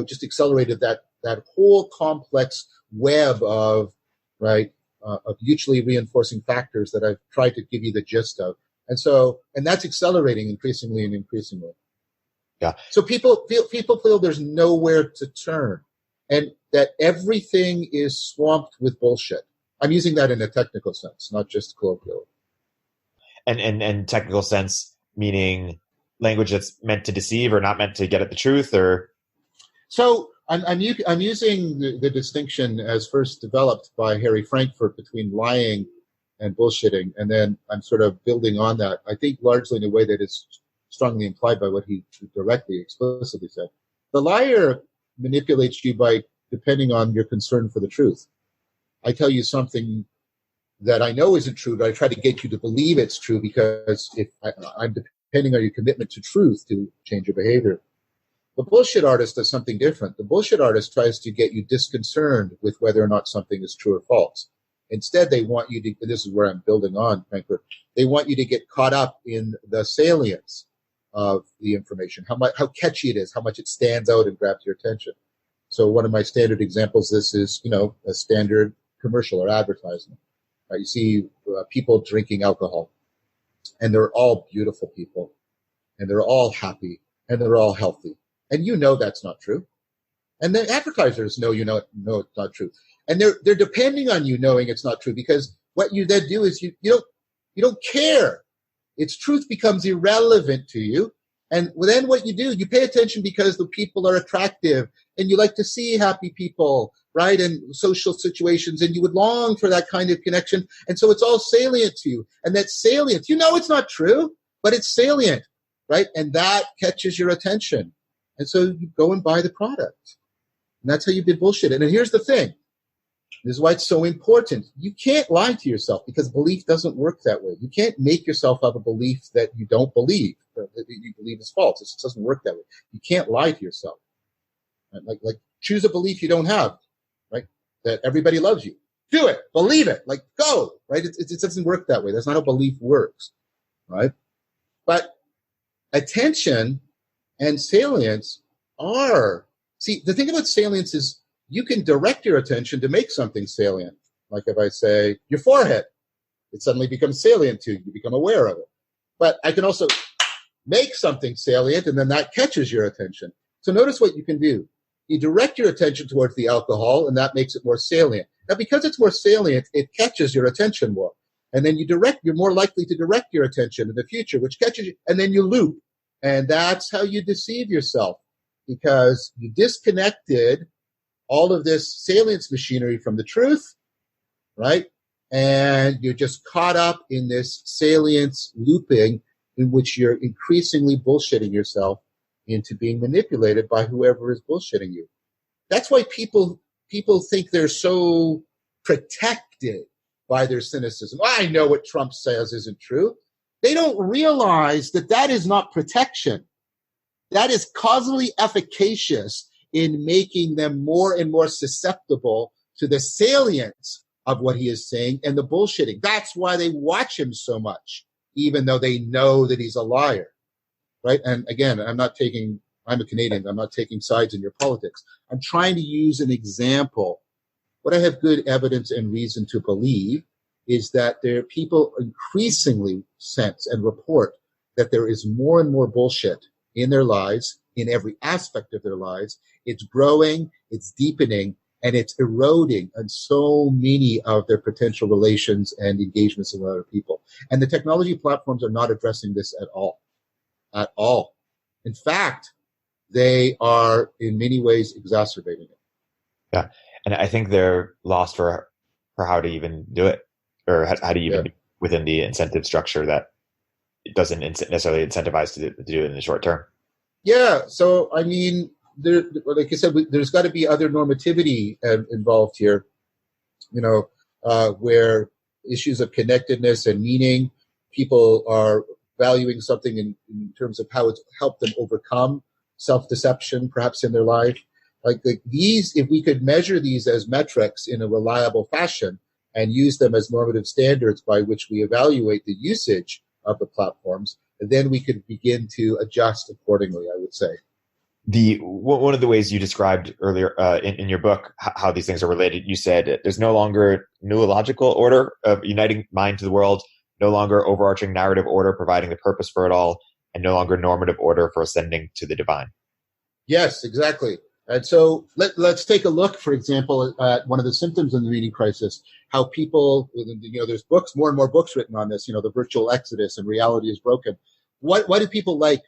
just accelerated that whole complex web of, of mutually reinforcing factors that I've tried to give you the gist of. And that's accelerating increasingly and increasingly. Yeah. So people feel there's nowhere to turn and that everything is swamped with bullshit. I'm using that in a technical sense, not just colloquially. And technical sense, meaning language that's meant to deceive or not meant to get at the truth, or? So I'm using the distinction as first developed by Harry Frankfurt between lying and bullshitting, and then I'm sort of building on that. I think largely in a way that is strongly implied by what he directly, explicitly said. The liar manipulates you by depending on your concern for the truth. I tell you something that I know isn't true, but I try to get you to believe it's true because if I'm depending on your commitment to truth to change your behavior. The bullshit artist does something different. The bullshit artist tries to get you disconcerted with whether or not something is true or false. Instead, they want you to, this is where I'm building on, Frankfurt, they want you to get caught up in the salience of the information, how catchy it is, how much it stands out and grabs your attention. So one of my standard examples, this is, a standard commercial or advertisement. Right? You see people drinking alcohol, and they're all beautiful people, and they're all happy, and they're all healthy. And that's not true. And the advertisers know it's not true. And they're depending on you knowing it's not true, because what you then do is you don't care. Its truth becomes irrelevant to you. And then what you do, you pay attention because the people are attractive and you like to see happy people, right? And social situations, and you would long for that kind of connection. And so it's all salient to you. And that salient, it's not true, but it's salient, right? And that catches your attention. And so you go and buy the product. And that's how you've been bullshitted. And here's the thing. This is why it's so important. You can't lie to yourself, because belief doesn't work that way. You can't make yourself have a belief that you don't believe, or that you believe is false. It just doesn't work that way. You can't lie to yourself. Right? Like choose a belief you don't have, right? That everybody loves you. Do it. Believe it. Like go, right? It doesn't work that way. That's not how belief works, right? But attention and salience see, the thing about salience is you can direct your attention to make something salient. Like if I say your forehead, it suddenly becomes salient to you. You become aware of it. But I can also make something salient, and then that catches your attention. So notice what you can do. You direct your attention towards the alcohol, and that makes it more salient. Now, because it's more salient, it catches your attention more. And then you're more likely to direct your attention in the future, which catches you, and then you loop. And that's how you deceive yourself, because you disconnected all of this salience machinery from the truth, right? And you're just caught up in this salience looping in which you're increasingly bullshitting yourself into being manipulated by whoever is bullshitting you. That's why people think they're so protected by their cynicism. I know what Trump says isn't true. They don't realize that is not protection. That is causally efficacious in making them more and more susceptible to the salience of what he is saying and the bullshitting. That's why they watch him so much, even though they know that he's a liar, right? And again, I'm a Canadian. I'm not taking sides in your politics. I'm trying to use an example. What I have good evidence and reason to believe is that people increasingly sense and report that there is more and more bullshit in their lives, in every aspect of their lives. It's growing, it's deepening, and it's eroding on so many of their potential relations and engagements with other people. And the technology platforms are not addressing this at all. At all. In fact, they are in many ways exacerbating it. Yeah. And I think they're lost for how to even do it, or how to even within the incentive structure that it doesn't necessarily incentivize to do it in the short term. Yeah. So, I mean, like I said, there's got to be other normativity involved here, where issues of connectedness and meaning, people are valuing something in terms of how it's helped them overcome self-deception, perhaps in their life. Like these, if we could measure these as metrics in a reliable fashion and use them as normative standards by which we evaluate the usage of the platforms, then we could begin to adjust accordingly, I would say. One of the ways you described earlier in your book how these things are related, you said there's no longer noological order of uniting mind to the world, no longer overarching narrative order providing the purpose for it all, and no longer normative order for ascending to the divine. Yes, exactly. And so let's take a look, for example, at one of the symptoms of the meaning crisis, how people, there's more and more books written on this, the virtual exodus and reality is broken. Why do people like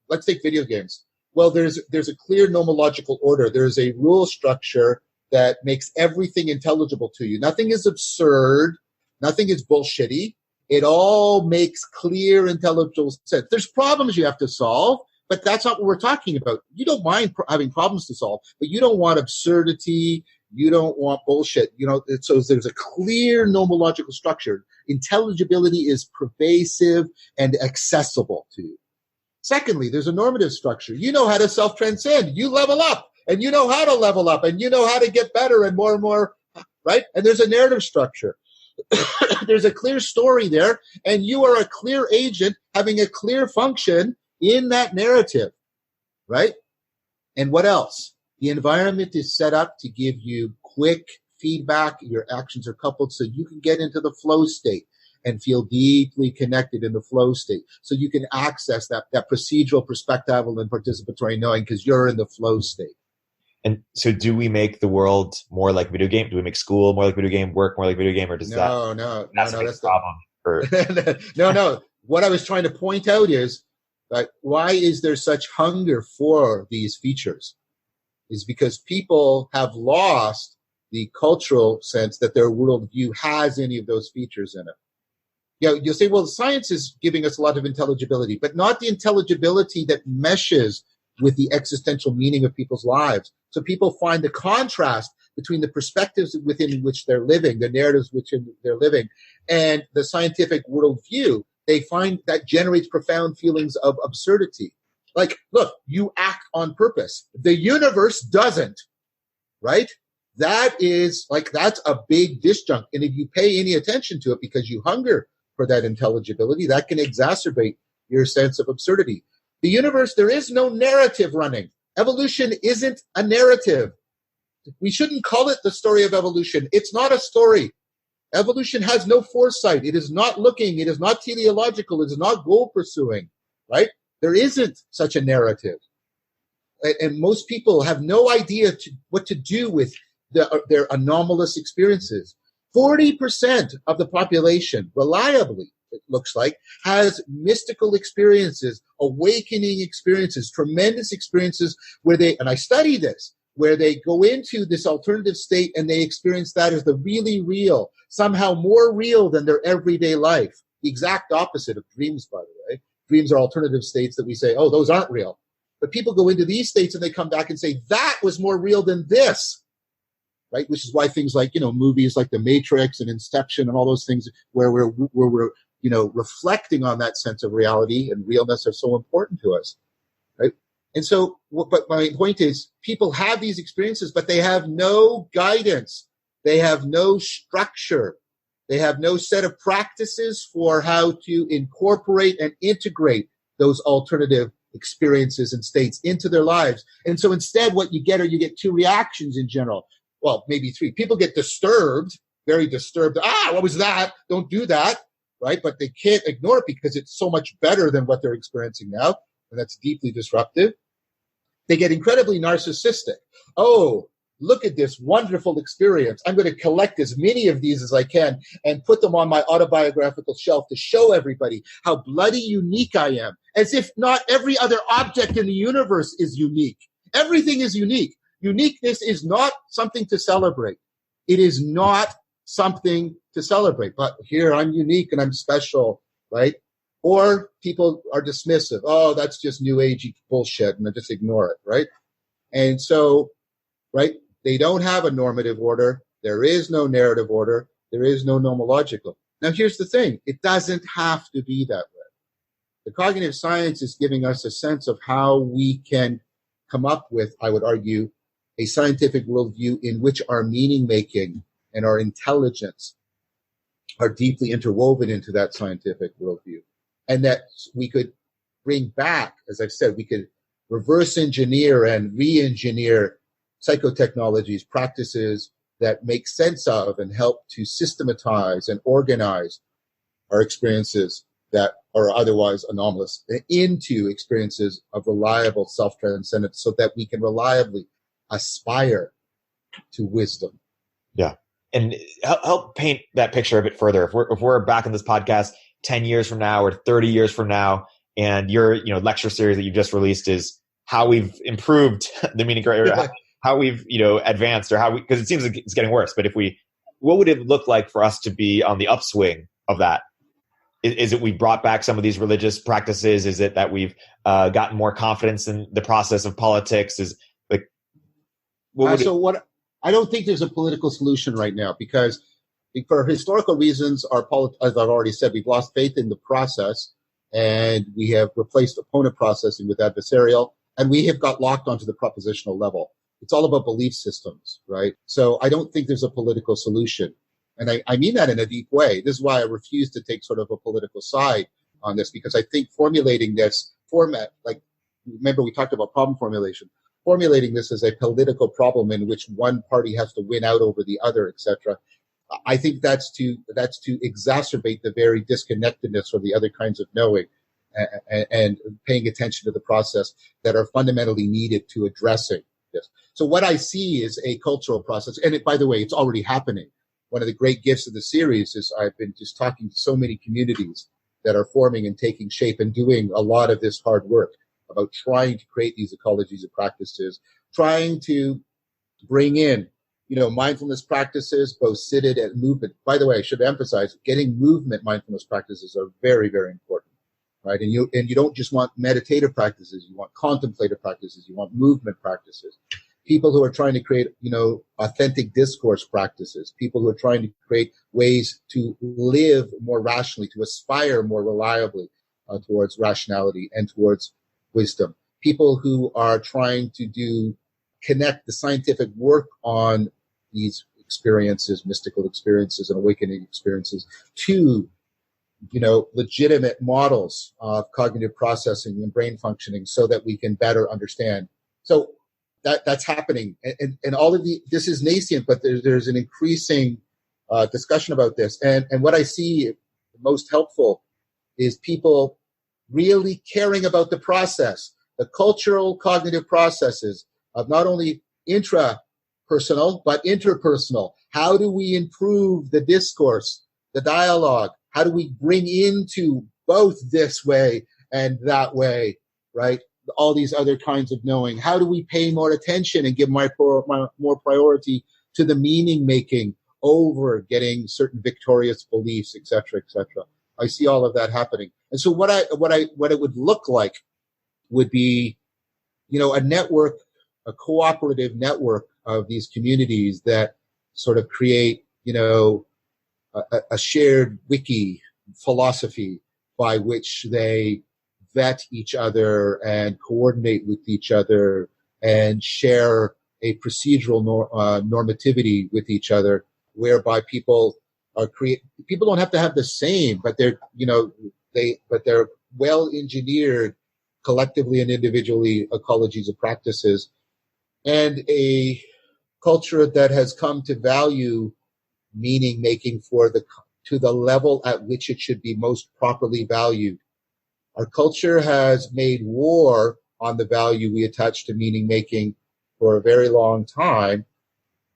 let's take video games. Well, there's a clear nomological order. There's a rule structure that makes everything intelligible to you. Nothing is absurd. Nothing is bullshitty. It all makes clear, intelligible sense. There's problems you have to solve, but that's not what we're talking about. You don't mind having problems to solve, but you don't want absurdity. You don't want bullshit. So there's a clear nomological structure. Intelligibility is pervasive and accessible to you. Secondly, there's a normative structure. You know how to self-transcend. You level up, and you know how to level up, and you know how to get better and more, right? And there's a narrative structure. There's a clear story there, and you are a clear agent having a clear function in that narrative, right? And what else? The environment is set up to give you quick feedback. Your actions are coupled so you can get into the flow state and feel deeply connected in the flow state. So you can access that procedural, perspectival, and participatory knowing because you're in the flow state. And so do we make the world more like video game? Do we make school more like video game, work more like video game, or does that's the problem? No. What I was trying to point out is that why is there such hunger for these features? Is because people have lost the cultural sense that their worldview has any of those features in it. You'll say, well, science is giving us a lot of intelligibility, but not the intelligibility that meshes with the existential meaning of people's lives. So people find the contrast between the perspectives within which they're living, the narratives within they're living, and the scientific worldview. They find that generates profound feelings of absurdity. Like, look, you act on purpose. The universe doesn't, right? That's a big disjunct. And if you pay any attention to it because you hunger for that intelligibility, that can exacerbate your sense of absurdity. The universe, there is no narrative running. Evolution isn't a narrative. We shouldn't call it the story of evolution. It's not a story. Evolution has no foresight. It is not looking. It is not teleological. It is not goal pursuing, right? There isn't such a narrative. And most people have no idea what to do with their anomalous experiences. 40% of the population, reliably, it looks like, has mystical experiences, awakening experiences, tremendous experiences where and I study this, where they go into this alternative state and they experience that as the really real, somehow more real than their everyday life. The exact opposite of dreams, by the way. Dreams are alternative states that we say, oh, those aren't real. But people go into these states and they come back and say, that was more real than this. Right, which is why things like movies like The Matrix and Inception and all those things where we're reflecting on that sense of reality and realness are so important to us, right? And so, but my point is, people have these experiences, but they have no guidance, they have no structure, they have no set of practices for how to incorporate and integrate those alternative experiences and states into their lives. And so instead, what you get two reactions in general. Well, maybe three. People get disturbed, very disturbed. What was that? Don't do that, right? But they can't ignore it because it's so much better than what they're experiencing now, and that's deeply disruptive. They get incredibly narcissistic. Oh, look at this wonderful experience. I'm going to collect as many of these as I can and put them on my autobiographical shelf to show everybody how bloody unique I am, as if not every other object in the universe is unique. Everything is unique. Uniqueness is not something to celebrate. It is not something to celebrate. But here I'm unique and I'm special, right? Or people are dismissive. Oh, that's just new agey bullshit, and I just ignore it, right? And so, right, they don't have a normative order. There is no narrative order. There is no nomological. Now, here's the thing. It doesn't have to be that way. The cognitive science is giving us a sense of how we can come up with, I would argue, a scientific worldview in which our meaning making and our intelligence are deeply interwoven into that scientific worldview. And that we could bring back, as I've said, we could reverse engineer and re-engineer psychotechnologies, practices that make sense of and help to systematize and organize our experiences that are otherwise anomalous into experiences of reliable self-transcendence so that we can reliably aspire to wisdom. Yeah. And help paint that picture a bit further. If we're back in this podcast 10 years from now or 30 years from now, and your lecture series that you just released is how we've improved the meaning, or how we've advanced, or because it seems like it's getting worse. But what would it look like for us to be on the upswing of that? Is it we brought back some of these religious practices? Is it that we've gotten more confidence in the process of politics? Is like I don't think there's a political solution right now, because for historical reasons, as I've already said, we've lost faith in the process, and we have replaced opponent processing with adversarial, and we have got locked onto the propositional level. It's all about belief systems, right? So I don't think there's a political solution. And I mean that in a deep way. This is why I refuse to take sort of a political side on this, because I think formulating this format, like, remember we talked about problem formulation. formulating this as a political problem in which one party has to win out over the other, etc. I think that's to exacerbate the very disconnectedness from the other kinds of knowing and paying attention to the process that are fundamentally needed to addressing this. So what I see is a cultural process, and by the way, it's already happening. One of the great gifts of the series is I've been just talking to so many communities that are forming and taking shape and doing a lot of this hard work about trying to create these ecologies of practices, trying to bring in, mindfulness practices, both seated and movement. By the way, I should emphasize, getting movement mindfulness practices are very, very important, right? And you don't just want meditative practices, you want contemplative practices, you want movement practices. People who are trying to create, authentic discourse practices, people who are trying to create ways to live more rationally, to aspire more reliably towards rationality and towards wisdom. People who are trying to connect the scientific work on these experiences, mystical experiences and awakening experiences to, legitimate models of cognitive processing and brain functioning so that we can better understand. So that's happening. And all of this is nascent, but there's an increasing discussion about this. And what I see most helpful is people really caring about the process, the cultural cognitive processes of not only intrapersonal, but interpersonal. How do we improve the discourse, the dialogue? How do we bring into both this way and that way, right? All these other kinds of knowing. How do we pay more attention and give more priority to the meaning making over getting certain victorious beliefs, et cetera, et cetera? I see all of that happening. And so what it would look like would be, a network, a cooperative network of these communities that sort of create, a shared wiki philosophy by which they vet each other and coordinate with each other and share a procedural normativity with each other, whereby people don't have to have the same, but they're well engineered collectively and individually ecologies of practices, and a culture that has come to value meaning making to the level at which it should be most properly valued. Our culture has made war on the value we attach to meaning making for a very long time,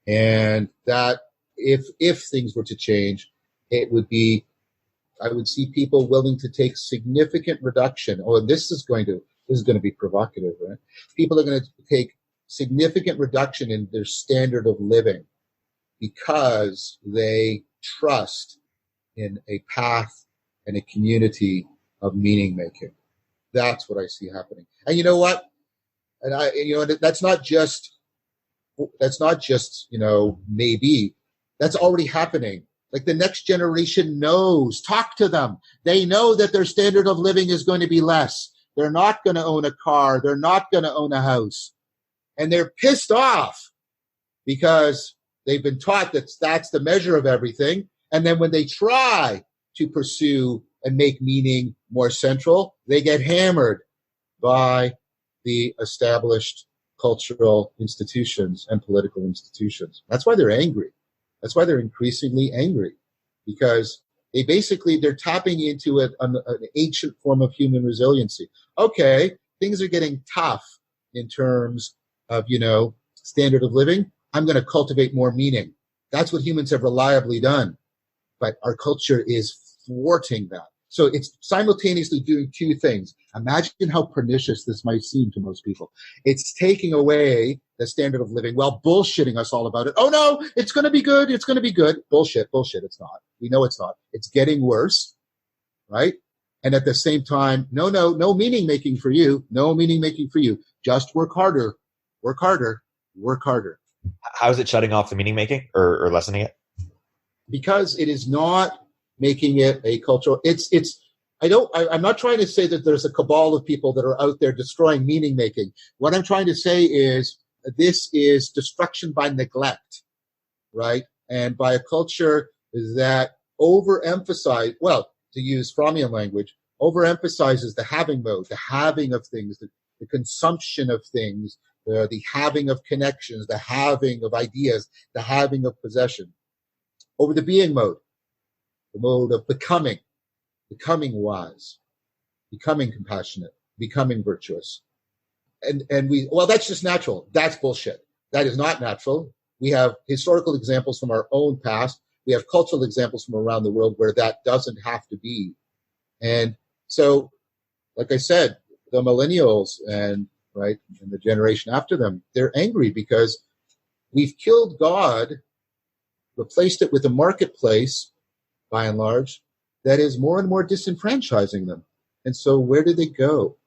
and that if things were to change, I would see people willing to take significant reduction. This is going to be provocative, right? People are going to take significant reduction in their standard of living because they trust in a path and a community of meaning making. That's what I see happening. And you know what? And that's not just, maybe. That's already happening. Like the next generation knows, talk to them. They know that their standard of living is going to be less. They're not going to own a car. They're not going to own a house. And they're pissed off because they've been taught that that's the measure of everything. And then when they try to pursue and make meaning more central, they get hammered by the established cultural institutions and political institutions. That's why they're angry. That's why they're increasingly angry, because they're tapping into an ancient form of human resiliency. Okay, things are getting tough in terms of, standard of living. I'm going to cultivate more meaning. That's what humans have reliably done. But our culture is thwarting that. So it's simultaneously doing two things. Imagine how pernicious this might seem to most people. It's taking away the standard of living while bullshitting us all about it. Oh no, it's going to be good. It's going to be good. Bullshit. It's not. We know it's not. It's getting worse, right? And at the same time, no meaning making for you. No meaning making for you. Just work harder. How is it shutting off the meaning making or lessening it? Because it is not making it a cultural. I'm not trying to say that there's a cabal of people that are out there destroying meaning making. What I'm trying to say is this is destruction by neglect, right? And by a culture that overemphasize, to use Freudian language, overemphasizes the having mode, the having of things, the consumption of things, the having of connections, the having of ideas, the having of possession, over the being mode, the mode of becoming wise, becoming compassionate, becoming virtuous. And that's just natural. That's bullshit. That is not natural. We have historical examples from our own past. We have cultural examples from around the world where that doesn't have to be. And so, like I said, the millennials and the generation after them, they're angry because we've killed God, replaced it with a marketplace, by and large, that is more and more disenfranchising them. And so where do they go?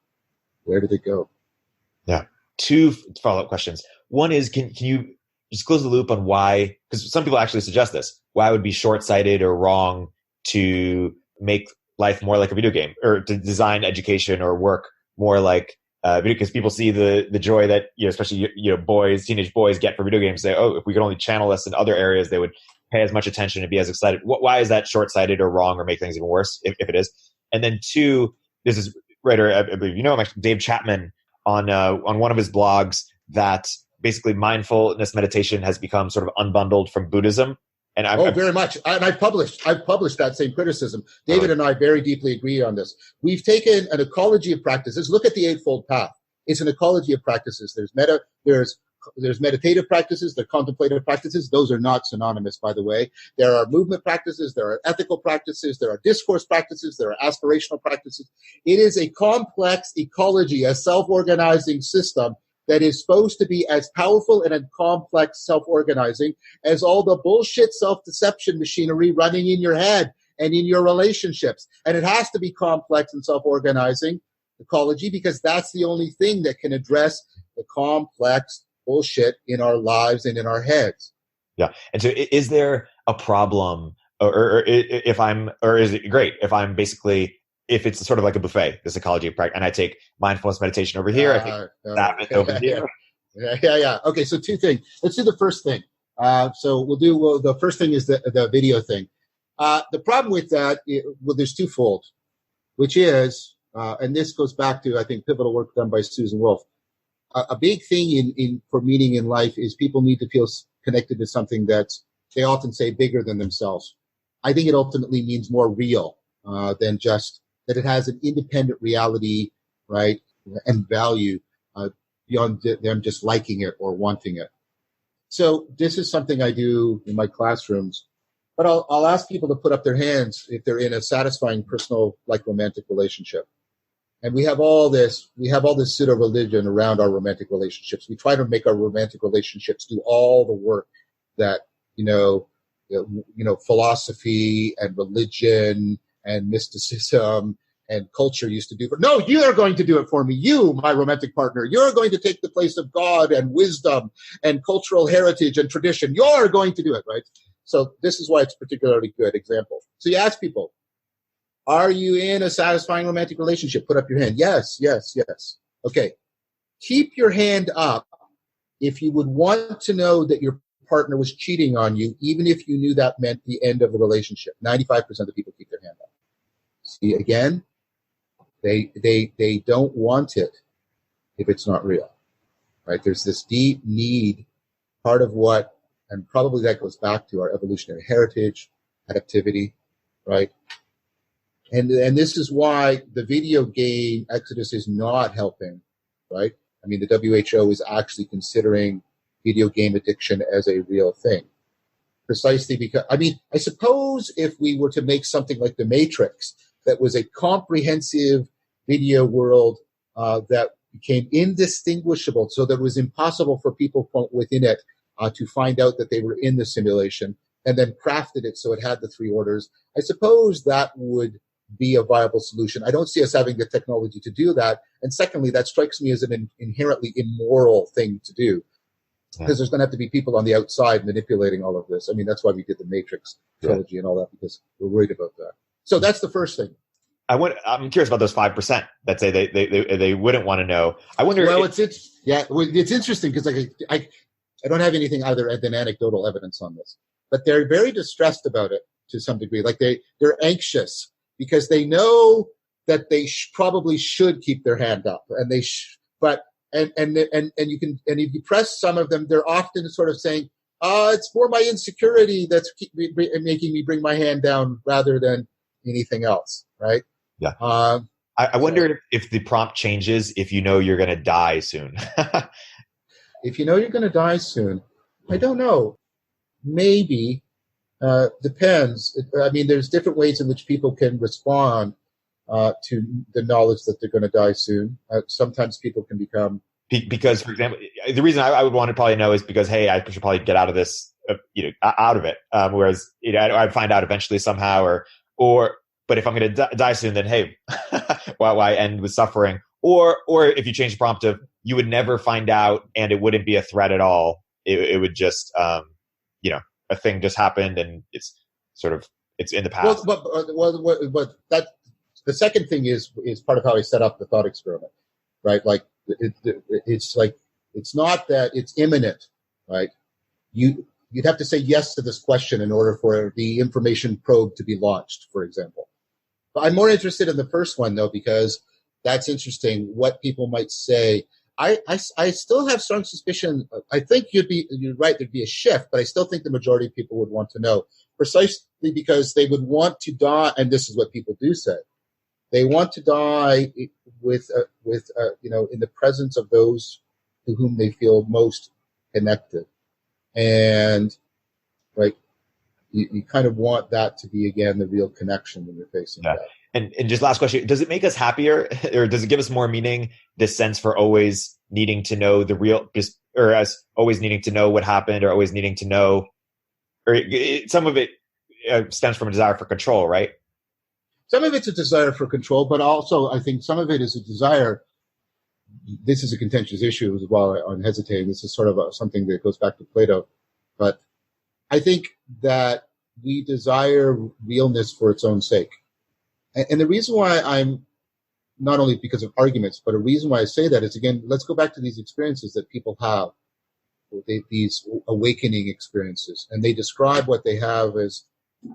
Yeah. Two follow-up questions. One is, can you just close the loop on why, because some people actually suggest this, why it would be short-sighted or wrong to make life more like a video game, or to design education or work more like because people see the joy that, especially teenage boys get for video games. Say, oh, if we could only channel this in other areas, they would pay as much attention and be as excited. Why is that short-sighted or wrong or make things even worse if it is? And then two, this is writer, I believe him, actually, Dave Chapman, on one of his blogs, that basically mindfulness meditation has become sort of unbundled from Buddhism. And very much. And I've published that same criticism. David and I very deeply agree on this. We've taken an ecology of practices. Look at the Eightfold Path. It's an ecology of practices. There's meditative practices, there are contemplative practices. Those are not synonymous, by the way. There are movement practices, there are ethical practices, there are discourse practices, there are aspirational practices. It is a complex ecology, a self-organizing system that is supposed to be as powerful and as complex self-organizing as all the bullshit self-deception machinery running in your head and in your relationships. And it has to be complex and self-organizing ecology because that's the only thing that can address the complex bullshit in our lives and in our heads. Yeah. And so is there a problem or is it great if it's sort of like a buffet, this ecology of practice, and I take mindfulness meditation over here, I think that over here. Yeah. Okay, so two things. Let's do the first thing. The first thing is the video thing. The problem with that, there's twofold, which is, and this goes back to, I think, pivotal work done by Susan Wolf. A big thing for meaning in life is people need to feel connected to something that's, they often say, bigger than themselves. I think it ultimately means more real than just that it has an independent reality, right, and value beyond them just liking it or wanting it. So this is something I do in my classrooms, but I'll ask people to put up their hands if they're in a satisfying personal, like, romantic relationship. And we have all this pseudo religion around our romantic relationships. We try to make our romantic relationships do all the work that, philosophy and religion and mysticism and culture used to do. But no, you are going to do it for me. You, my romantic partner, you're going to take the place of God and wisdom and cultural heritage and tradition. You're going to do it, right? So this is why it's a particularly good example. So you ask people, are you in a satisfying romantic relationship? Put up your hand. Yes. Okay. Keep your hand up if you would want to know that your partner was cheating on you, even if you knew that meant the end of the relationship. 95% of the people keep their hand up. See, again, they don't want it if it's not real, right? There's this deep need, part of what, and probably that goes back to our evolutionary heritage, adaptivity, right? And this is why the video game exodus is not helping, right? I mean, the WHO is actually considering video game addiction as a real thing. Precisely because, I suppose if we were to make something like The Matrix, that was a comprehensive video world that became indistinguishable, so that it was impossible for people from within it to find out that they were in the simulation, and then crafted it so it had the three orders, I suppose that would be a viable solution. I don't see us having the technology to do that. And secondly, that strikes me as an inherently immoral thing to do. Because there's going to have to be people on the outside manipulating all of this. I mean, that's why we did the Matrix trilogy and all that, because we're worried about that. So that's the first thing. I'm curious about those 5% that say they wouldn't want to know. I wonder. Well, it's interesting because I don't have anything other than anecdotal evidence on this, but they're very distressed about it to some degree. Like they're anxious because they know that they probably should keep their hand up, and but and you can, and if you press some of them, they're often sort of saying, it's more my insecurity that's making me bring my hand down rather than anything else, right? Yeah. I wonder if the prompt changes if you know you're going to die soon. If you know you're going to die soon, I don't know. Maybe. Depends. I mean, there's different ways in which people can respond to the knowledge that they're going to die soon. Sometimes people can become... Because, for example, the reason I would want to probably know is because, hey, I should probably get out of this, out of it. Whereas, I'd find out eventually somehow, but if I'm going to die soon, then hey, why end with suffering? Or if you change the prompt of you would never find out and it wouldn't be a threat at all, it would just, a thing just happened and it's in the past. But that the second thing is part of how I set up the thought experiment, right? Like it's not that it's imminent, right? You'd have to say yes to this question in order for the information probe to be launched, for example. But I'm more interested in the first one though, because that's interesting. What people might say. I still have strong suspicion. I think you're right. There'd be a shift, but I still think the majority of people would want to know, precisely because they would want to die. And this is what people do say. They want to die with in the presence of those to whom they feel most connected. And right, you kind of want that to be, again, the real connection when you're facing that. And just last question, does it make us happier or does it give us more meaning, this sense for always needing to know the real, or as always needing to know what happened or always needing to know, or some of it stems from a desire for control, right? Some of it's a desire for control, but also I think some of it is a desire. This is a contentious issue as well. I'm hesitating. This is sort of something that goes back to Plato, but I think that we desire realness for its own sake. And the reason why I'm, not only because of arguments, but a reason why I say that is, again, let's go back to these experiences that people have, these awakening experiences. And they describe what they have as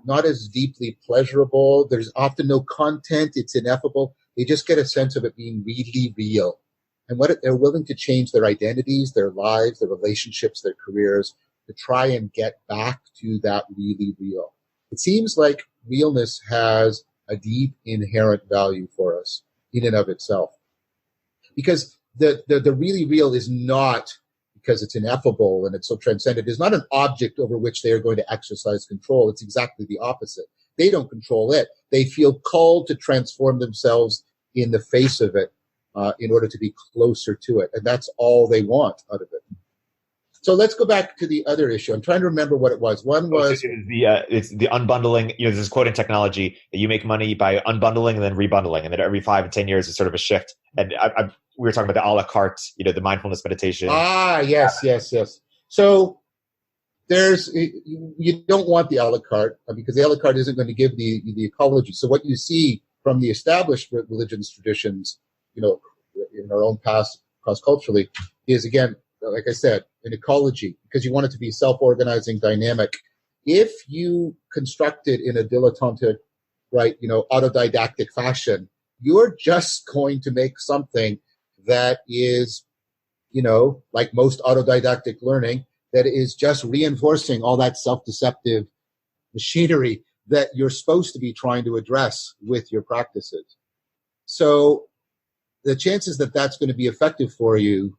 not as deeply pleasurable. There's often no content. It's ineffable. They just get a sense of it being really real. And they're willing to change their identities, their lives, their relationships, their careers to try and get back to that really real. It seems like realness has a deep inherent value for us in and of itself. Because the really real is not, because it's ineffable and it's so transcendent, is not an object over which they are going to exercise control. It's exactly the opposite. They don't control it. They feel called to transform themselves in the face of it in order to be closer to it. And that's all they want out of it. So let's go back to the other issue. I'm trying to remember what it was. One was it's the unbundling. There's this quote in technology that you make money by unbundling and then rebundling, and then every 5 and 10 years is sort of a shift. And we were talking about the a la carte, the mindfulness meditation. Yes. So you don't want the a la carte because the a la carte isn't going to give the ecology. So what you see from the established religions traditions, in our own past cross-culturally, is, again, like I said, an ecology, because you want it to be self-organizing, dynamic. If you construct it in a dilettantic, right, autodidactic fashion, you're just going to make something that is, like most autodidactic learning, that is just reinforcing all that self-deceptive machinery that you're supposed to be trying to address with your practices. So the chances that that's going to be effective for you,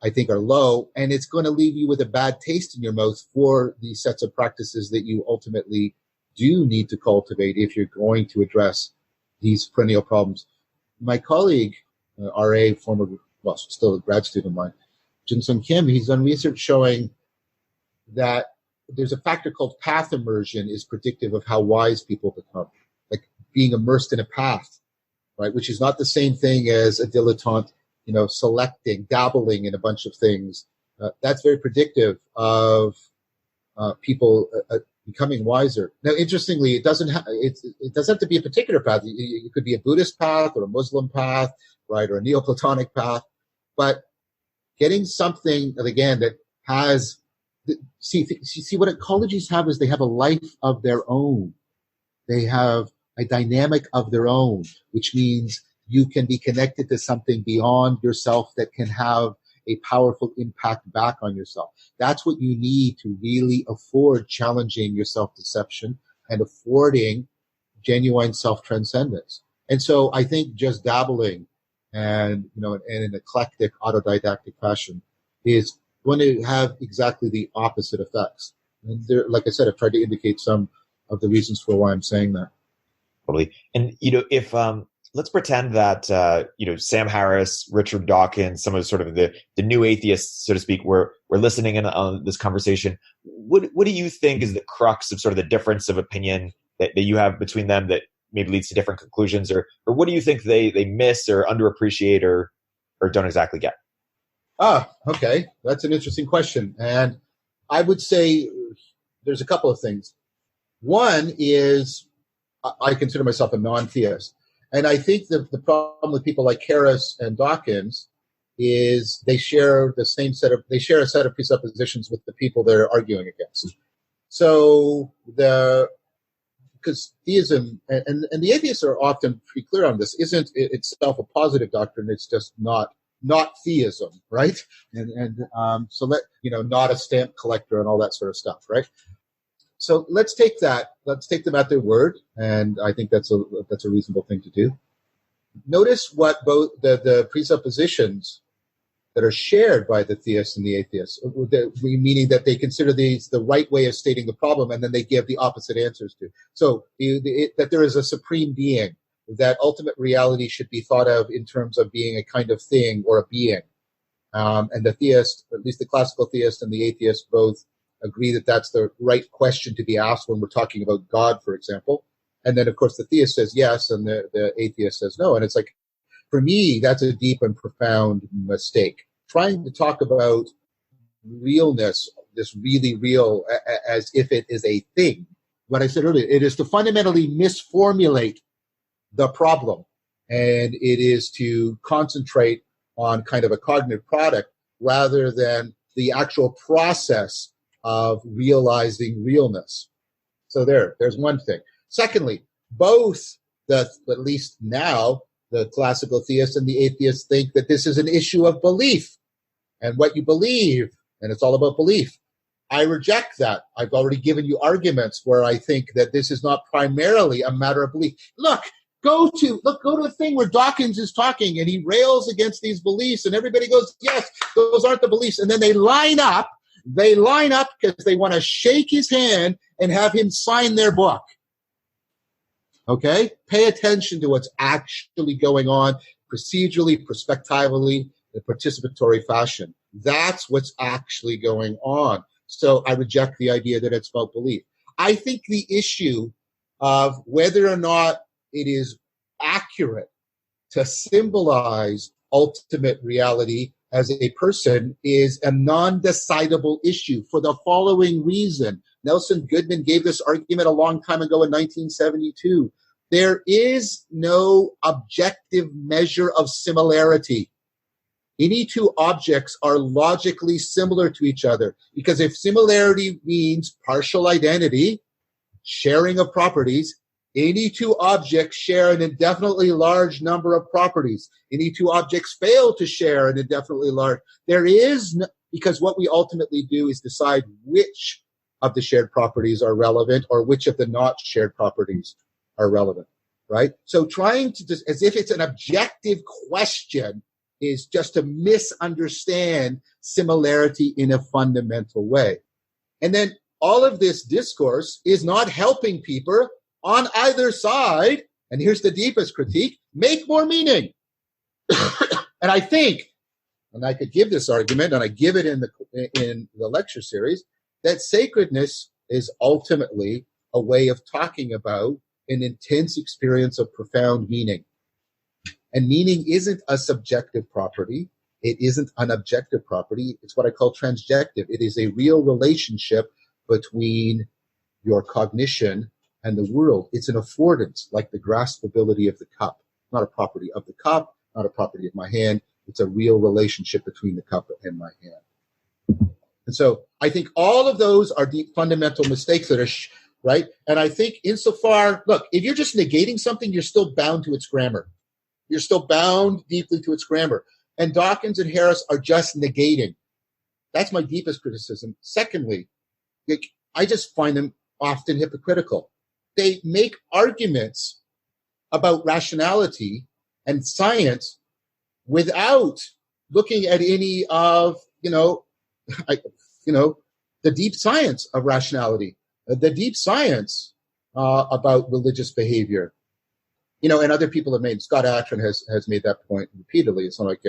I think, are low, and it's going to leave you with a bad taste in your mouth for the sets of practices that you ultimately do need to cultivate if you're going to address these perennial problems. My colleague, RA, still a grad student of mine, Jin-Sung Kim, he's done research showing that there's a factor called path immersion is predictive of how wise people become, like being immersed in a path, right, which is not the same thing as a dilettante, selecting, dabbling in a bunch of things. That's very predictive of people becoming wiser. Now, interestingly, it doesn't have to be a particular path. It could be a Buddhist path or a Muslim path, right, or a Neoplatonic path. But getting something, again, that has see what ecologies have is they have a life of their own. They have a dynamic of their own, which means you can be connected to something beyond yourself that can have a powerful impact back on yourself. That's what you need to really afford challenging your self-deception and affording genuine self-transcendence. And so I think just dabbling and, in an eclectic autodidactic fashion is going to have exactly the opposite effects. And there, like I said, I've tried to indicate some of the reasons for why I'm saying that. Totally. And, if, let's pretend that, Sam Harris, Richard Dawkins, some of sort of the new atheists, so to speak, were listening in on this conversation. What do you think is the crux of sort of the difference of opinion that you have between them that maybe leads to different conclusions, or what do you think they miss or underappreciate or don't exactly get? Okay. That's an interesting question. And I would say there's a couple of things. One is I consider myself a non-theist. And I think the problem with people like Harris and Dawkins is they share a set of presuppositions with the people they're arguing against. So because theism and the atheists are often pretty clear on this, isn't itself a positive doctrine, it's just not theism, right? And so not a stamp collector and all that sort of stuff, right? So let's take them at their word, and I think that's a reasonable thing to do. Notice what both the presuppositions that are shared by the theists and the atheists, meaning that they consider these the right way of stating the problem, and then they give the opposite answers to. So that there is a supreme being, that ultimate reality should be thought of in terms of being a kind of thing or a being. And the theist, or at least the classical theist and the atheist, both agree that that's the right question to be asked when we're talking about God, for example. And then, of course, the theist says yes, and the atheist says no. And it's like, for me, that's a deep and profound mistake. Trying to talk about realness, this really real, as if it is a thing. What I said earlier, it is to fundamentally misformulate the problem. And it is to concentrate on kind of a cognitive product rather than the actual process of realizing realness. So there's one thing. Secondly, both at least now, the classical theists and the atheists think that this is an issue of belief and what you believe, and it's all about belief. I reject that. I've already given you arguments where I think that this is not primarily a matter of belief. Go to a thing where Dawkins is talking and he rails against these beliefs and everybody goes, yes, those aren't the beliefs. And then they line up because they want to shake his hand and have him sign their book. Okay? Pay attention to what's actually going on procedurally, prospectively, in a participatory fashion. That's what's actually going on. So I reject the idea that it's about belief. I think the issue of whether or not it is accurate to symbolize ultimate reality as a person is a non-decidable issue for the following reason. Nelson Goodman gave this argument a long time ago in 1972. There is no objective measure of similarity. Any two objects are logically similar to each other, because if similarity means partial identity, sharing of properties, any two objects share an indefinitely large number of properties. Any two objects fail to share an indefinitely large. There is no, because what we ultimately do is decide which of the shared properties are relevant or which of the not shared properties are relevant, right? So trying to just, as if it's an objective question, is just to misunderstand similarity in a fundamental way. And then all of this discourse is not helping people on either side, and here's the deepest critique, make more meaning. And I think, and I could give this argument, and I give it in the lecture series, that sacredness is ultimately a way of talking about an intense experience of profound meaning. And meaning isn't a subjective property. It isn't an objective property. It's what I call transjective. It is a real relationship between your cognition and the world. It's an affordance, like the graspability of the cup. Not a property of the cup, not a property of my hand. It's a real relationship between the cup and my hand. And so I think all of those are deep fundamental mistakes that are, right? And I think insofar, look, if you're just negating something, you're still bound to its grammar. You're still bound deeply to its grammar. And Dawkins and Harris are just negating. That's my deepest criticism. Secondly, I just find them often hypocritical. They make arguments about rationality and science without looking at any of, the deep science of rationality, the deep science about religious behavior. And other people have made, Scott Atran has made that point repeatedly. It's not like,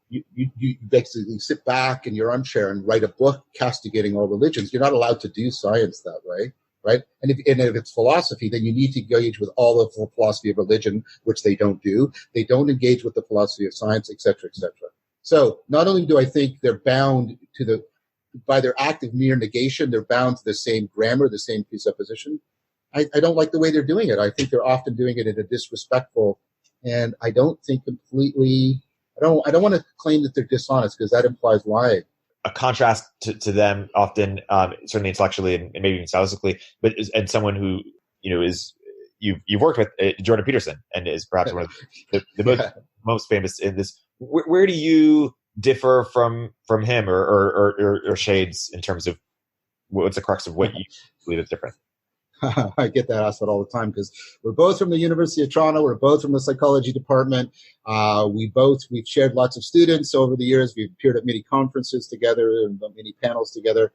you basically sit back in your armchair and write a book castigating all religions. You're not allowed to do science that way, right? And if it's philosophy, then you need to engage with all of the philosophy of religion, which they don't do. They don't engage with the philosophy of science, et cetera, et cetera. So not only do I think they're bound by their act of mere negation, they're bound to the same grammar, the same presupposition. I don't like the way they're doing it. I think they're often doing it in a disrespectful, and I don't think completely. I don't want to claim that they're dishonest, because that implies lying. A contrast to them often, certainly intellectually and maybe even stylistically, and someone who is you've worked with, Jordan Peterson, and is perhaps one of the most famous in this. Where do you differ from him, or shades in terms of what's the crux of what you believe is different? I get that asked all the time, because we're both from the University of Toronto. We're both from the psychology department. We've shared lots of students over the years. We've appeared at many conferences together and many panels together.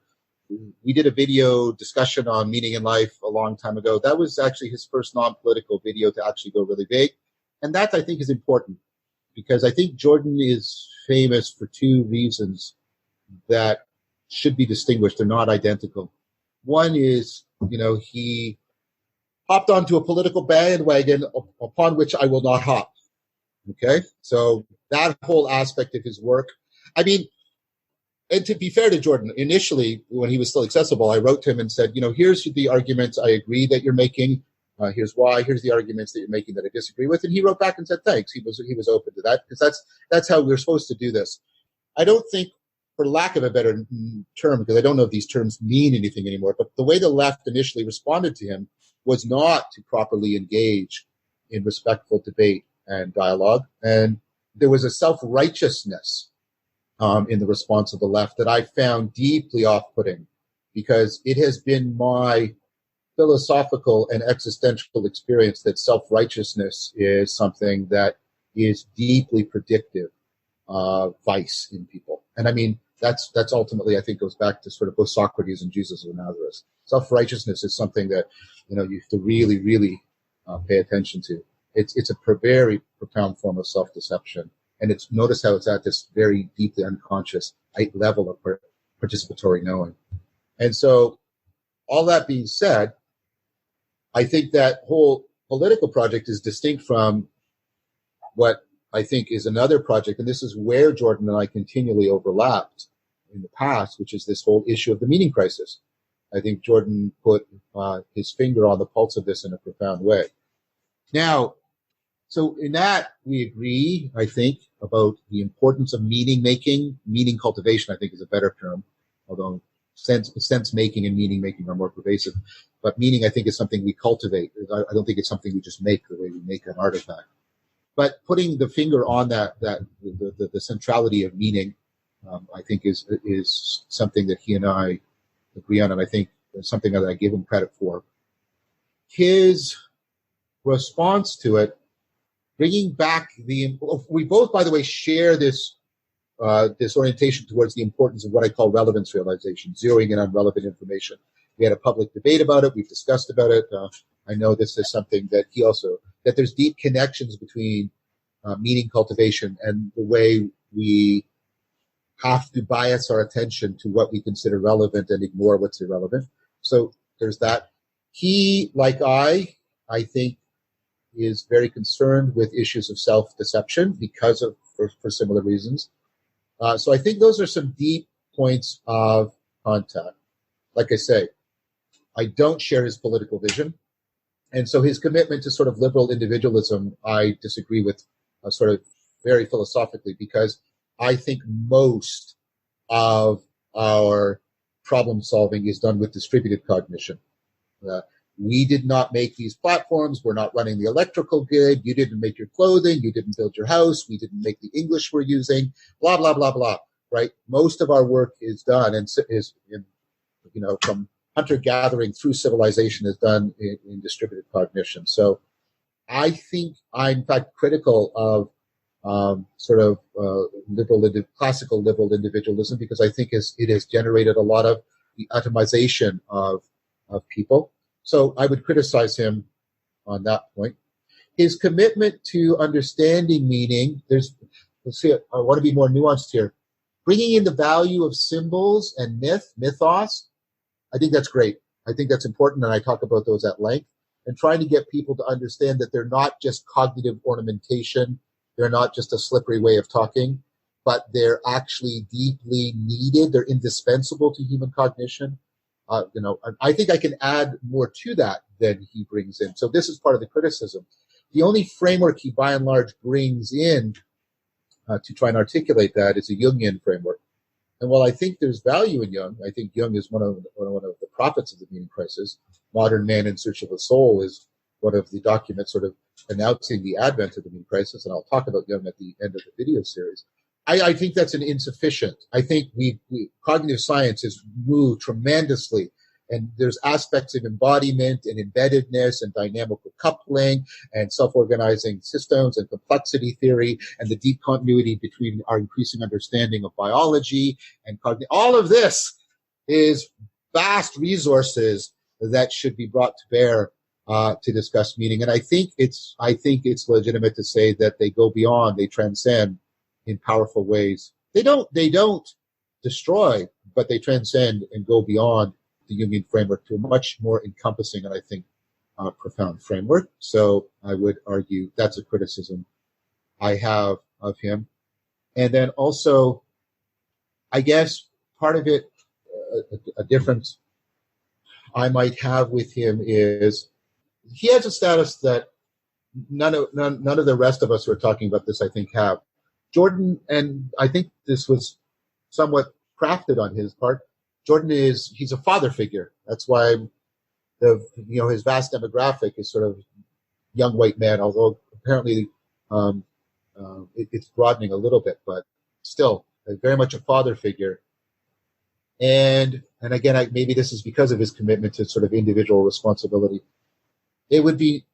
We did a video discussion on meaning in life a long time ago. That was actually his first non-political video to actually go really big. And that, I think, is important, because I think Jordan is famous for two reasons that should be distinguished. They're not identical. One is, he hopped onto a political bandwagon upon which I will not hop. Okay? So that whole aspect of his work. I mean, and to be fair to Jordan, initially, when he was still accessible, I wrote to him and said, here's the arguments I agree that you're making. Here's why. Here's the arguments that you're making that I disagree with. And he wrote back and said, thanks. He was open to that, because that's how we're supposed to do this. I don't think, for lack of a better term, because I don't know if these terms mean anything anymore, but the way the left initially responded to him was not to properly engage in respectful debate and dialogue. And there was a self-righteousness in the response of the left that I found deeply off-putting, because it has been my philosophical and existential experience that self-righteousness is something that is deeply predictive of vice in people. And I mean, that's ultimately, I think, goes back to sort of both Socrates and Jesus of Nazareth. Self-righteousness is something that, you have to really, really pay attention to. It's a very profound form of self-deception. And notice how it's at this very deeply unconscious level of participatory knowing. And so, all that being said, I think that whole political project is distinct from what I think is another project, and this is where Jordan and I continually overlapped in the past, which is this whole issue of the meaning crisis. I think Jordan put his finger on the pulse of this in a profound way. Now, so in that, we agree, I think, about the importance of meaning making. Meaning cultivation, I think, is a better term, although sense making and meaning making are more pervasive. But meaning, I think, is something we cultivate. I don't think it's something we just make the way we make an artifact. But putting the finger on the centrality of meaning, I think is something that he and I agree on, and I think it's something that I give him credit for. His response to it, bringing back we both, by the way, share this orientation towards the importance of what I call relevance realization, zeroing in on relevant information. We had a public debate about it. We've discussed about it. I know this is something that that there's deep connections between meaning cultivation and the way we have to bias our attention to what we consider relevant and ignore what's irrelevant. So there's that. He, like I think, is very concerned with issues of self-deception for similar reasons. So I think those are some deep points of contact. Like I say, I don't share his political vision. And so his commitment to sort of liberal individualism, I disagree with sort of very philosophically, because I think most of our problem solving is done with distributed cognition. We did not make these platforms. We're not running the electrical grid. You didn't make your clothing. You didn't build your house. We didn't make the English we're using. Blah, blah, blah, blah. Right? Most of our work is done and is in, from hunter-gathering through civilization is done in distributed cognition. So I think I'm, in fact, critical of classical liberal individualism because I think it has generated a lot of the atomization of people. So I would criticize him on that point. His commitment to understanding meaning, I want to be more nuanced here. Bringing in the value of symbols and mythos, I think that's great. I think that's important, and I talk about those at length. And trying to get people to understand that they're not just cognitive ornamentation, they're not just a slippery way of talking, but they're actually deeply needed. They're indispensable to human cognition. I think I can add more to that than he brings in. So this is part of the criticism. The only framework he, by and large, brings in to try and articulate that is a Jungian framework. And while I think there's value in Jung, I think Jung is one of the prophets of the meaning crisis. Modern Man in Search of a Soul is one of the documents sort of announcing the advent of the meaning crisis, and I'll talk about Jung at the end of the video series. I think that's an insufficient. I think cognitive science has moved tremendously, and there's aspects of embodiment and embeddedness and dynamical coupling and self-organizing systems and complexity theory and the deep continuity between our increasing understanding of biology and cognition. All of this is vast resources that should be brought to bear to discuss meaning. And I think it's legitimate to say that they go beyond, they transcend in powerful ways. They don't destroy, but they transcend and go beyond the Jungian framework to a much more encompassing and I think profound framework. So I would argue that's a criticism I have of him. And then also, I guess part of it, a difference I might have with him is he has a status that none of the rest of us who are talking about this, I think, have. Jordan, and I think this was somewhat crafted on his part, he's a father figure. That's why his vast demographic is sort of young white men, although apparently it's broadening a little bit, but still very much a father figure. And again, maybe this is because of his commitment to sort of individual responsibility. It would be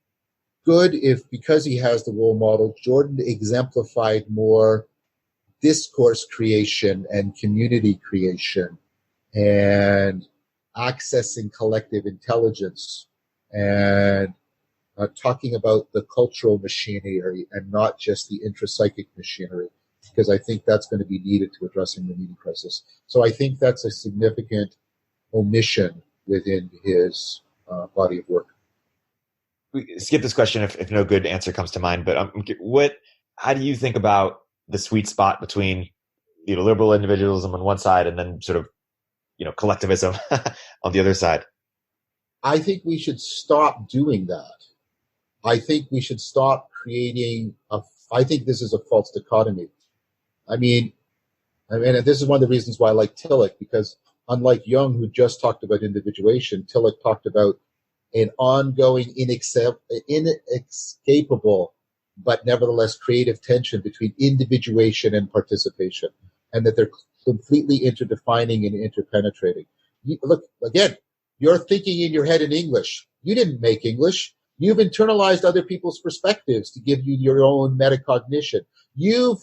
good if, because he has the role model, Jordan exemplified more discourse creation and community creation and accessing collective intelligence and talking about the cultural machinery and not just the intrapsychic machinery, because I think that's going to be needed to addressing the meaning crisis. So I think that's a significant omission within his body of work. We skip this question if no good answer comes to mind, but how do you think about the sweet spot between liberal individualism on one side and then sort of collectivism on the other side? I think we should stop doing that. I think we should stop creating I think this is a false dichotomy. I mean, this is one of the reasons why I like Tillich, because unlike Jung, who just talked about individuation, Tillich talked about an ongoing, inescapable, but nevertheless creative tension between individuation and participation, and that they're completely interdefining and interpenetrating. Look, again, you're thinking in your head in English. You didn't make English. You've internalized other people's perspectives to give you your own metacognition. You've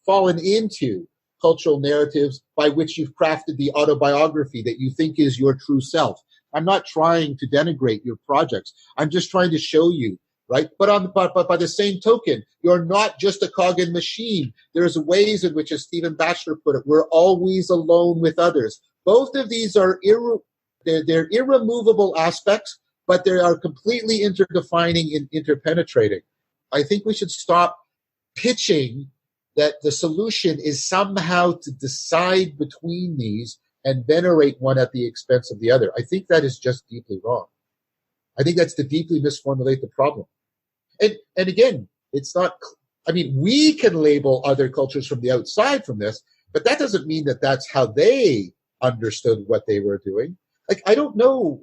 fallen into cultural narratives by which you've crafted the autobiography that you think is your true self. I'm not trying to denigrate your projects. I'm just trying to show you, right? But by the same token, you're not just a cog in machine. There's ways in which, as Stephen Batchelor put it, we're always alone with others. Both of these are they're irremovable aspects, but they are completely interdefining and interpenetrating. I think we should stop pitching that the solution is somehow to decide between these and venerate one at the expense of the other. I think that is just deeply wrong. I think that's to deeply misformulate the problem. And again, it's not, we can label other cultures from the outside from this, but that doesn't mean that that's how they understood what they were doing. I don't know,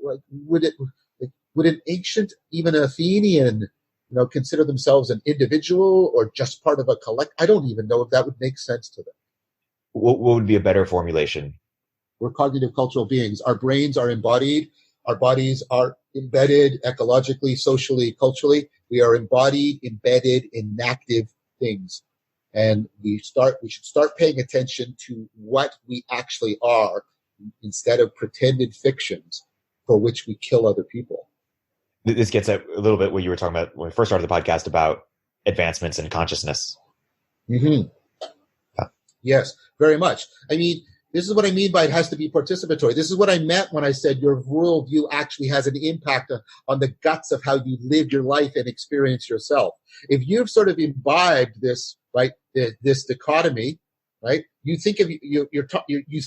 would an ancient, even Athenian, consider themselves an individual or just part of a collect? I don't even know if that would make sense to them. What would be a better formulation? We're cognitive cultural beings. Our brains are embodied. Our bodies are embedded ecologically, socially, culturally. We are embodied, embedded, inactive things. And we should start paying attention to what we actually are instead of pretended fictions for which we kill other people. This gets at a little bit what you were talking about when we first started the podcast about advancements in consciousness. Mm-hmm. Yeah. Yes, very much. I mean, this is what I mean by it has to be participatory. This is what I meant when I said your worldview actually has an impact on the guts of how you live your life and experience yourself. If you've sort of imbibed this, right, this dichotomy, right, you think of you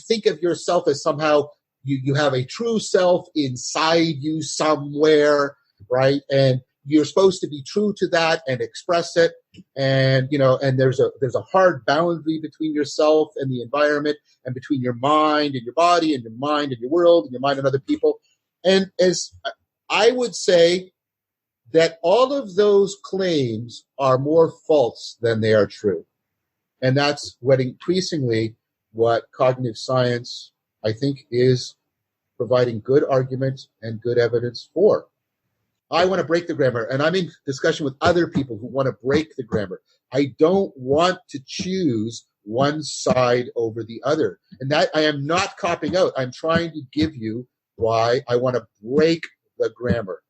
think of yourself as somehow you have a true self inside you somewhere, right, and you're supposed to be true to that and express it, and and there's a hard boundary between yourself and the environment, and between your mind and your body and your mind and your world and your mind and other people. And as I would say that all of those claims are more false than they are true. And that's what cognitive science, I think, is providing good argument and good evidence for. I want to break the grammar, and I'm in discussion with other people who want to break the grammar. I don't want to choose one side over the other. And that I am not copping out. I'm trying to give you why I want to break the grammar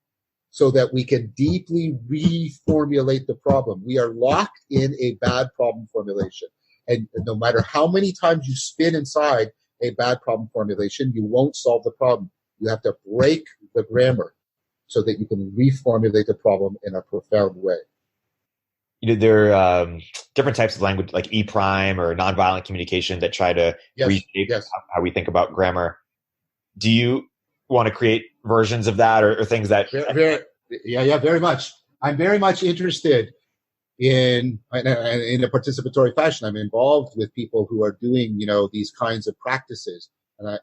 so that we can deeply reformulate the problem. We are locked in a bad problem formulation. And no matter how many times you spin inside a bad problem formulation, you won't solve the problem. You have to break the grammar so that you can reformulate the problem in a profound way. There are different types of language, like E-prime or nonviolent communication, that try to reshape how we think about grammar. Do you want to create versions of that or things that... Very much. I'm very much interested in a participatory fashion. I'm involved with people who are doing, these kinds of practices. The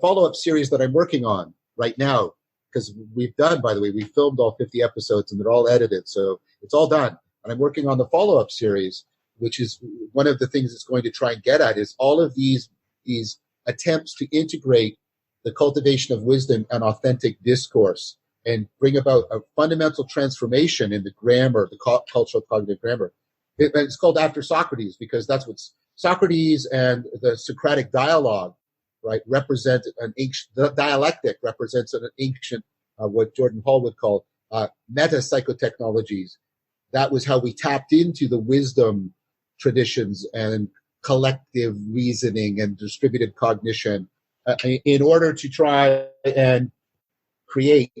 follow-up series that I'm working on right now, because we filmed all 50 episodes and they're all edited, so it's all done. And I'm working on the follow-up series, which is one of the things it's going to try and get at is all of these attempts to integrate the cultivation of wisdom and authentic discourse and bring about a fundamental transformation in the grammar, the cultural cognitive grammar. It's called After Socrates because that's what Socrates and the Socratic dialogue, right, represent the dialectic represents an ancient, what Jordan Hall would call meta-psychotechnologies. That was how we tapped into the wisdom traditions and collective reasoning and distributed cognition in order to try and create,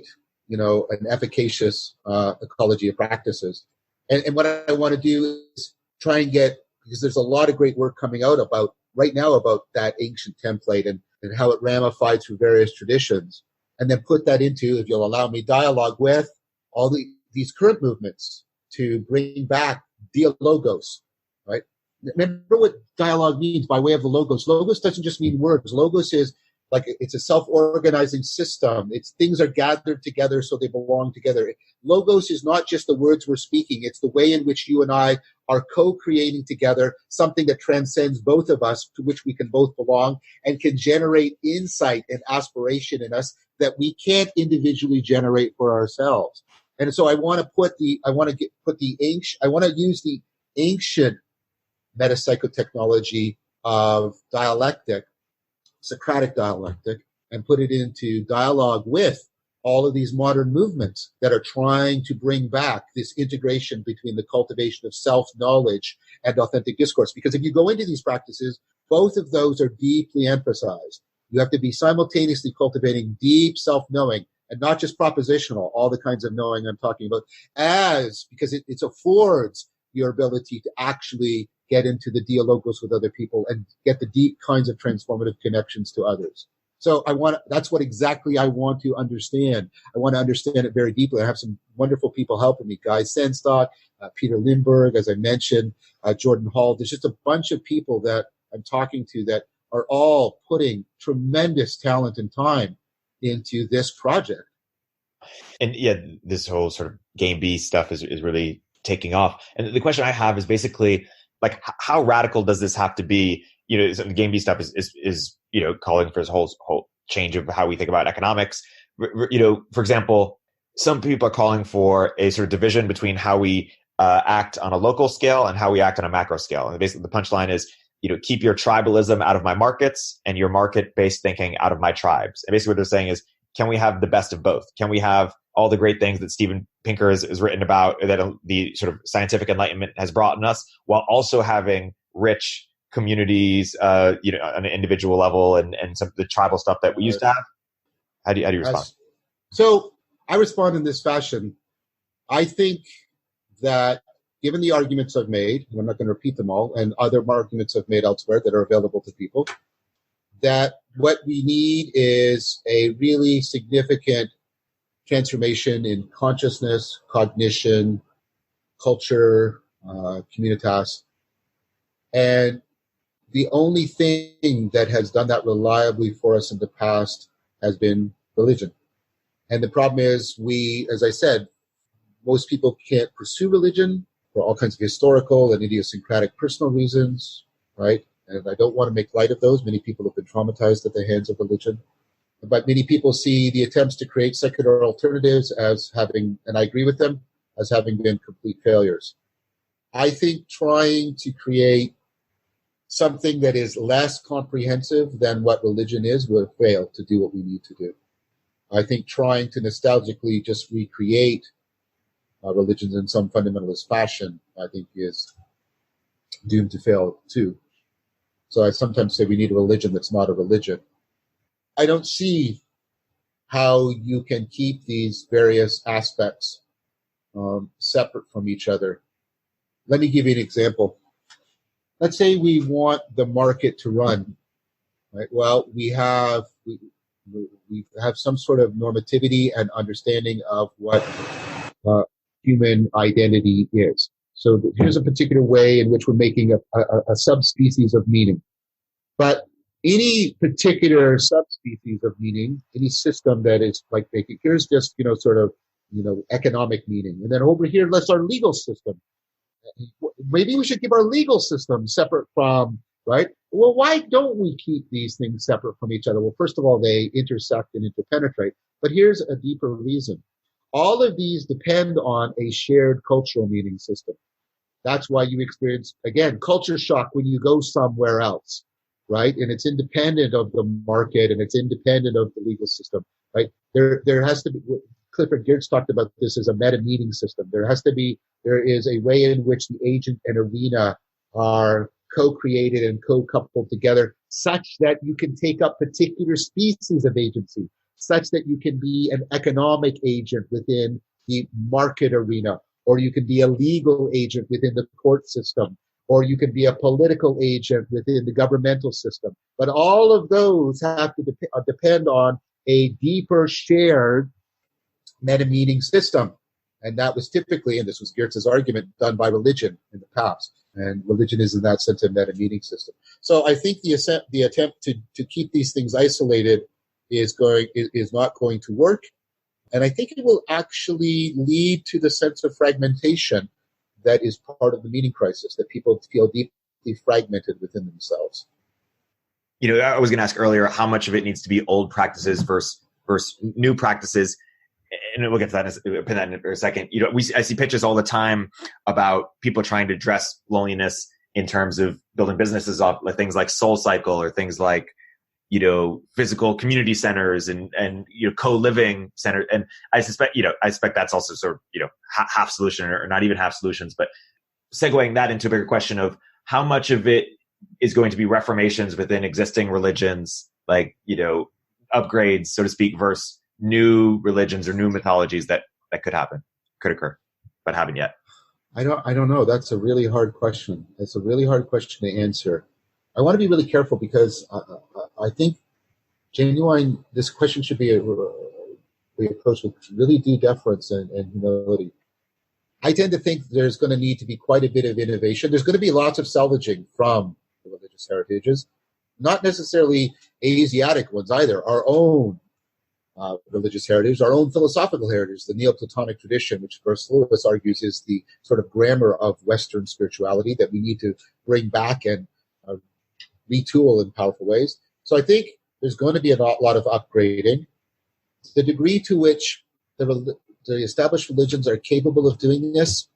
an efficacious ecology of practices. And what I want to do is try and because there's a lot of great work coming out right now about that ancient template and how it ramified through various traditions, and then put that into, if you'll allow me, dialogue with all these current movements to bring back dialogos, right? Remember what dialogue means by way of the logos. Logos doesn't just mean words. Logos is like it's a self-organizing system. Things are gathered together so they belong together. Logos is not just the words we're speaking. It's the way in which you and I are co-creating together something that transcends both of us, to which we can both belong and can generate insight and aspiration in us that we can't individually generate for ourselves. And so I want to use the ancient metapsychotechnology of dialectic, Socratic dialectic, and put it into dialogue with all of these modern movements that are trying to bring back this integration between the cultivation of self-knowledge and authentic discourse. Because if you go into these practices, both of those are deeply emphasized. You have to be simultaneously cultivating deep self-knowing and not just propositional, all the kinds of knowing I'm talking about, because it affords your ability to actually get into the dialogos with other people and get the deep kinds of transformative connections to others. So that's what exactly I want to understand. I want to understand it very deeply. I have some wonderful people helping me. Guy Senstock, Peter Lindbergh, as I mentioned, Jordan Hall. There's just a bunch of people that I'm talking to that are all putting tremendous talent and time into this project. And yeah, this whole sort of game B stuff is really taking off. And the question I have is basically like, how radical does this have to be? The game B stuff is calling for this whole change of how we think about economics. For example, some people are calling for a sort of division between how we act on a local scale and how we act on a macro scale. And basically the punchline is, keep your tribalism out of my markets and your market-based thinking out of my tribes. And basically what they're saying is, can we have the best of both? Can we have all the great things that Steven Pinker has written about, that the sort of scientific enlightenment has brought in us, while also having rich communities, on an individual level and some of the tribal stuff that we used to have? How do you respond? So I respond in this fashion. I think that given the arguments I've made, and I'm not going to repeat them all, and other arguments I've made elsewhere that are available to people, that what we need is a really significant transformation in consciousness, cognition, culture, communitas. And the only thing that has done that reliably for us in the past has been religion. And the problem is as I said, most people can't pursue religion for all kinds of historical and idiosyncratic personal reasons, right? And I don't want to make light of those. Many people have been traumatized at the hands of religion. But many people see the attempts to create secular alternatives as having, and I agree with them, as having been complete failures. I think trying to create something that is less comprehensive than what religion is will fail to do what we need to do. I think trying to nostalgically just recreate religions in some fundamentalist fashion, I think, is doomed to fail too. So I sometimes say we need a religion that's not a religion. I don't see how you can keep these various aspects separate from each other. Let me give you an example. Let's say we want the market to run, right? Well, we have some sort of normativity and understanding of what human identity is. So here's a particular way in which we're making a subspecies of meaning. But any particular subspecies of meaning, any system that is like making, here's just, economic meaning. And then over here, let's our legal system. Maybe we should keep our legal system separate from, right? Well, why don't we keep these things separate from each other? Well, first of all, they intersect and interpenetrate. But here's a deeper reason. All of these depend on a shared cultural meaning system. That's why you experience, again, culture shock when you go somewhere else, right? And it's independent of the market and it's independent of the legal system, right? There has to be, Clifford Geertz talked about this as a meta-meaning system. There is a way in which the agent and arena are co-created and co-coupled together such that you can take up particular species of agency, such that you can be an economic agent within the market arena, or you can be a legal agent within the court system, or you can be a political agent within the governmental system. But all of those have to depend on a deeper shared meta-meaning system. And that was typically, and this was Geertz's argument, done by religion in the past. And religion is in that sense a meta-meaning system. So I think the attempt to keep these things isolated is not going to work. And I think it will actually lead to the sense of fragmentation that is part of the meaning crisis, that people feel deeply fragmented within themselves. I was going to ask earlier how much of it needs to be old practices versus new practices. And we'll get to that in a second. I see pictures all the time about people trying to address loneliness in terms of building businesses off like things like Soul Cycle or things like, physical community centers and co-living centers. And I suspect that's also sort of, half solution or not even half solutions, but segueing that into a bigger question of how much of it is going to be reformations within existing religions, like, upgrades, so to speak, versus new religions or new mythologies that could occur, but haven't yet. I don't know. That's a really hard question. It's a really hard question to answer. I want to be really careful because I think this question should be approached with really due deference and humility. I tend to think there's going to need to be quite a bit of innovation. There's going to be lots of salvaging from the religious heritages, not necessarily Asiatic ones either, our own religious heritage, our own philosophical heritage, the Neoplatonic tradition, which, of course, Lewis argues is the sort of grammar of Western spirituality that we need to bring back and retool in powerful ways. So I think there's going to be a lot of upgrading. The degree to which the established religions are capable of doing this,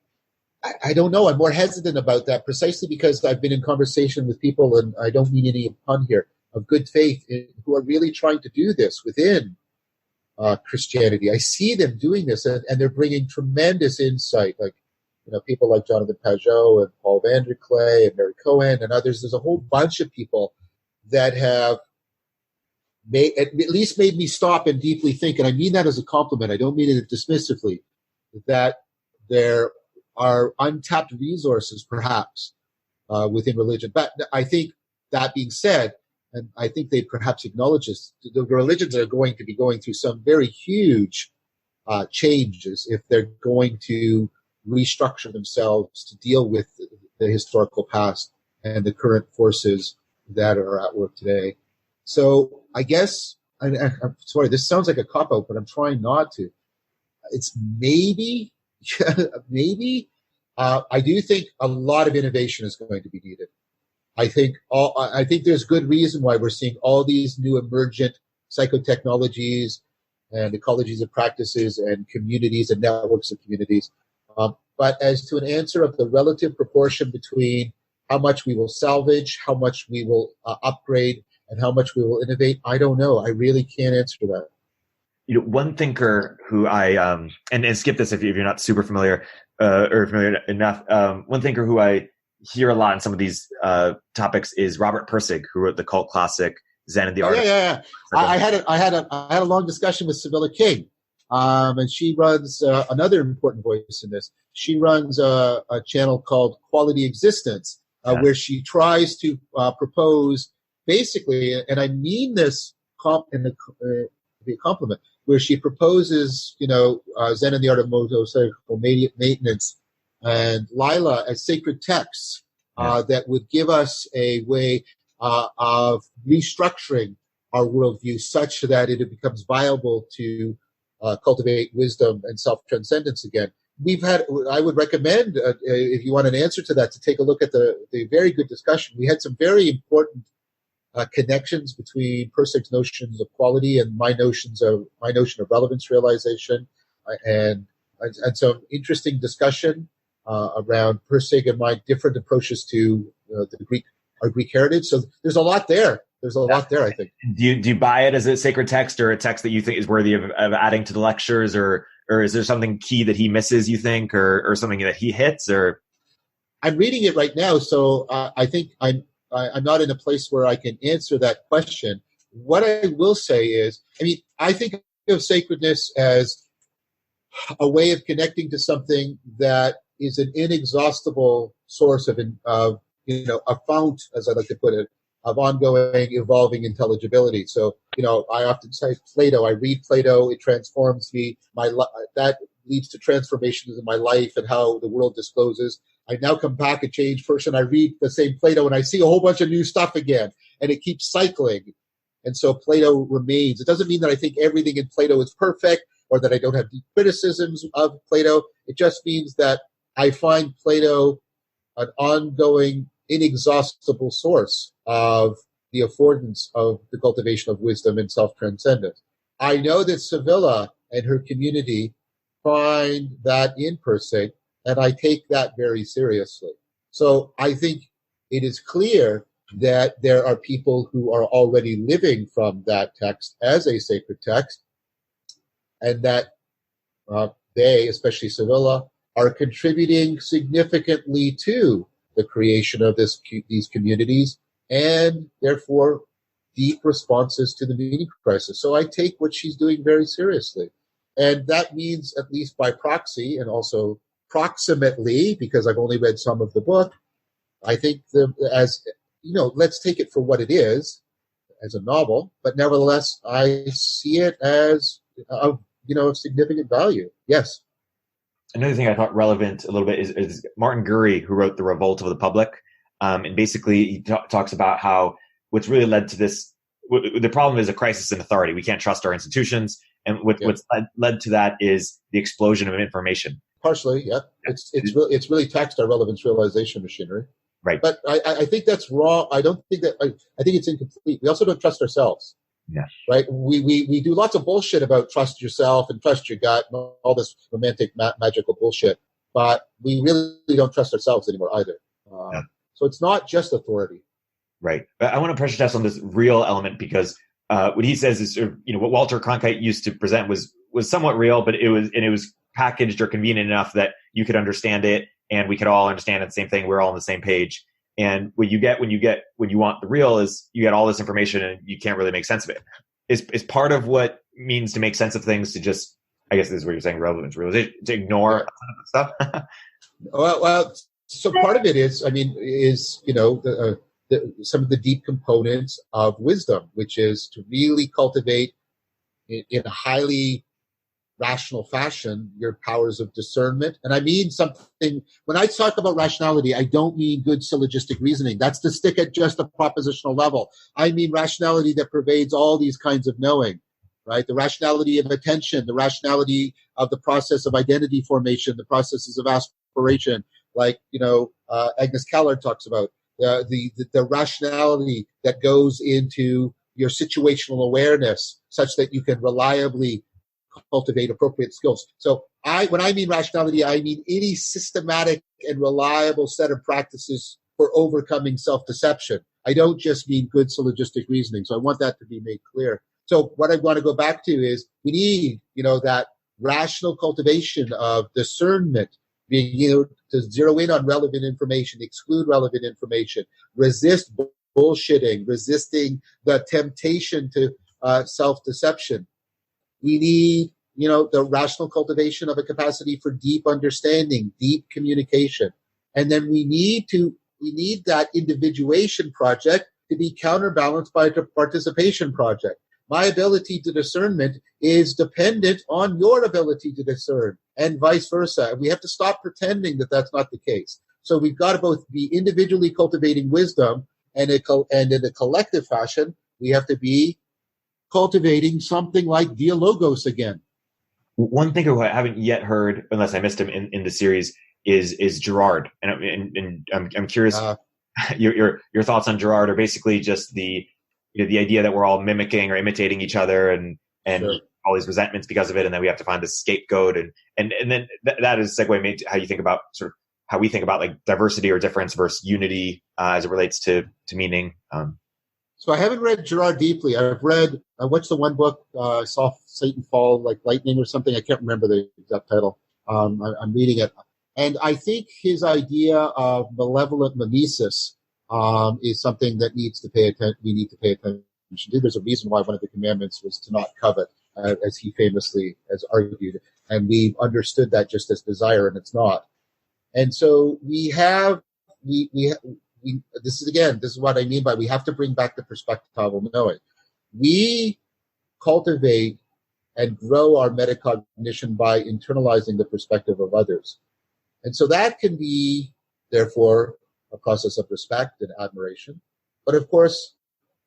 I don't know. I'm more hesitant about that precisely because I've been in conversation with people, and I don't mean any pun here, of good faith who are really trying to do this within Christianity. I see them doing this, and they're bringing tremendous insight, like people like Jonathan Pajot and Paul Vanderklay and Mary Cohen and others. There's a whole bunch of people that have at least made me stop and deeply think, and I mean that as a compliment. I don't mean it dismissively, that there are untapped resources, perhaps, within religion. But I think that being said, and I think they perhaps acknowledge this, the religions are going to be going through some very huge changes if they're going to restructure themselves to deal with the historical past and the current forces that are at work today. So I guess, I'm sorry, this sounds like a cop-out, but I'm trying not to. It's maybe, I do think a lot of innovation is going to be needed. I think there's good reason why we're seeing all these new emergent psychotechnologies and ecologies of practices and communities and networks of communities. But as to an answer of the relative proportion between how much we will salvage, how much we will upgrade, and how much we will innovate, I don't know. I really can't answer that. One thinker who I and skip this if you're not super familiar or familiar enough. One thinker who I hear a lot in some of these topics is Robert Pirsig, who wrote the cult classic Zen and the Art. Yeah. I had a long discussion with Sibylla King, and she runs another important voice in this. She runs a channel called Quality Existence, where she tries to propose basically, and I mean this to be a compliment, where she proposes, Zen and the Art of Motorcycle Maintenance and Lila as sacred texts that would give us a way of restructuring our worldview such that it becomes viable to cultivate wisdom and self-transcendence again. I would recommend, if you want an answer to that, to take a look at the very good discussion. We had some very important connections between Pirsig's notions of quality and my notion of relevance realization, and some interesting discussion around Pirsig and my different approaches to our Greek heritage. So there's a lot there. I think. Do you buy it as a sacred text or a text that you think is worthy of adding to the lectures, or is there something key that he misses, you think, or something that he hits? Or I'm reading it right now, so I think I'm not in a place where I can answer that question. What I will say is, I think of sacredness as a way of connecting to something that is an inexhaustible source of a fount, as I like to put it, of ongoing, evolving intelligibility. So, I often say Plato. I read Plato; it transforms me. That leads to transformations in my life and how the world discloses. I now come back a changed person. I read the same Plato and I see a whole bunch of new stuff again, and it keeps cycling. And so Plato remains. It doesn't mean that I think everything in Plato is perfect or that I don't have deep criticisms of Plato. It just means that I find Plato an ongoing, inexhaustible source of the affordance of the cultivation of wisdom and self-transcendence. I know that Sibylla and her community find that in Pirsig, and I take that very seriously. So I think it is clear that there are people who are already living from that text as a sacred text, and that they, especially Sibylla, are contributing significantly to the creation of these communities, and therefore deep responses to the meaning crisis. So I take what she's doing very seriously. And that means, at least by proxy, and also proximately, because I've only read some of the book, I think let's take it for what it is, as a novel, but nevertheless, I see it as of significant value. Yes. Another thing I thought relevant a little bit is Martin Gurry, who wrote The Revolt of the Public. And basically he talks about how what's really led to this the problem is a crisis in authority. We can't trust our institutions. And what's led to that is the explosion of information. Partially, yeah. It's really taxed our relevance realization machinery. Right. But I think that's wrong. I don't think that, I think it's incomplete. We also don't trust ourselves. Yeah. Right. We do lots of bullshit about trust yourself and trust your gut and all this romantic, magical bullshit. But we really don't trust ourselves anymore either. So it's not just authority. Right. I want to pressure test on this real element because what he says is, what Walter Cronkite used to present was somewhat real, but it was packaged or convenient enough that you could understand it and we could all understand the same thing. We're all on the same page. And what you get when you want the real is you get all this information and you can't really make sense of it. Is part of what means to make sense of things to just, I guess this is what you're saying, relevance, realization, to ignore stuff. Well, so part of it is, some of the deep components of wisdom, which is to really cultivate in a highly rational fashion your powers of discernment. And I mean something, when I talk about rationality, I don't mean good syllogistic reasoning. That's to stick at just a propositional level. I mean rationality that pervades all these kinds of knowing, right? The rationality of attention, the rationality of the process of identity formation, the processes of aspiration, like, Agnes Keller talks about, the rationality that goes into your situational awareness such that you can reliably cultivate appropriate skills. So when I mean rationality, I mean any systematic and reliable set of practices for overcoming self-deception. I don't just mean good syllogistic reasoning. So I want that to be made clear. So what I want to go back to is we need, that rational cultivation of discernment, being able to zero in on relevant information, exclude relevant information, resist bullshitting, resisting the temptation to self-deception. We need, the rational cultivation of a capacity for deep understanding, deep communication. And then we need that individuation project to be counterbalanced by a participation project. My ability to discernment is dependent on your ability to discern, and vice versa. And we have to stop pretending that that's not the case. So we've got to both be individually cultivating wisdom, and in a collective fashion, we have to be cultivating something like dialogos again. One thing who I haven't yet heard, unless I missed him in the series, is Gerard, and I'm curious your thoughts on Gerard. Are basically just the idea that we're all mimicking or imitating each other, and sure, all these resentments because of it, and then we have to find the scapegoat, and then that is a segue made to how you think about sort of how we think about like diversity or difference versus unity as it relates to meaning. So I haven't read Gerard deeply. I've read, what's the one book, I saw Satan fall like lightning or something. I can't remember the exact title. I'm reading it. And I think his idea of malevolent mimesis is something that we need to pay attention to. There's a reason why one of the commandments was to not covet, as he famously has argued. And we've understood that just as desire, and it's not. And so this is what I mean by we have to bring back the perspectival knowing. We cultivate and grow our metacognition by internalizing the perspective of others. And so that can be, therefore, a process of respect and admiration. But of course,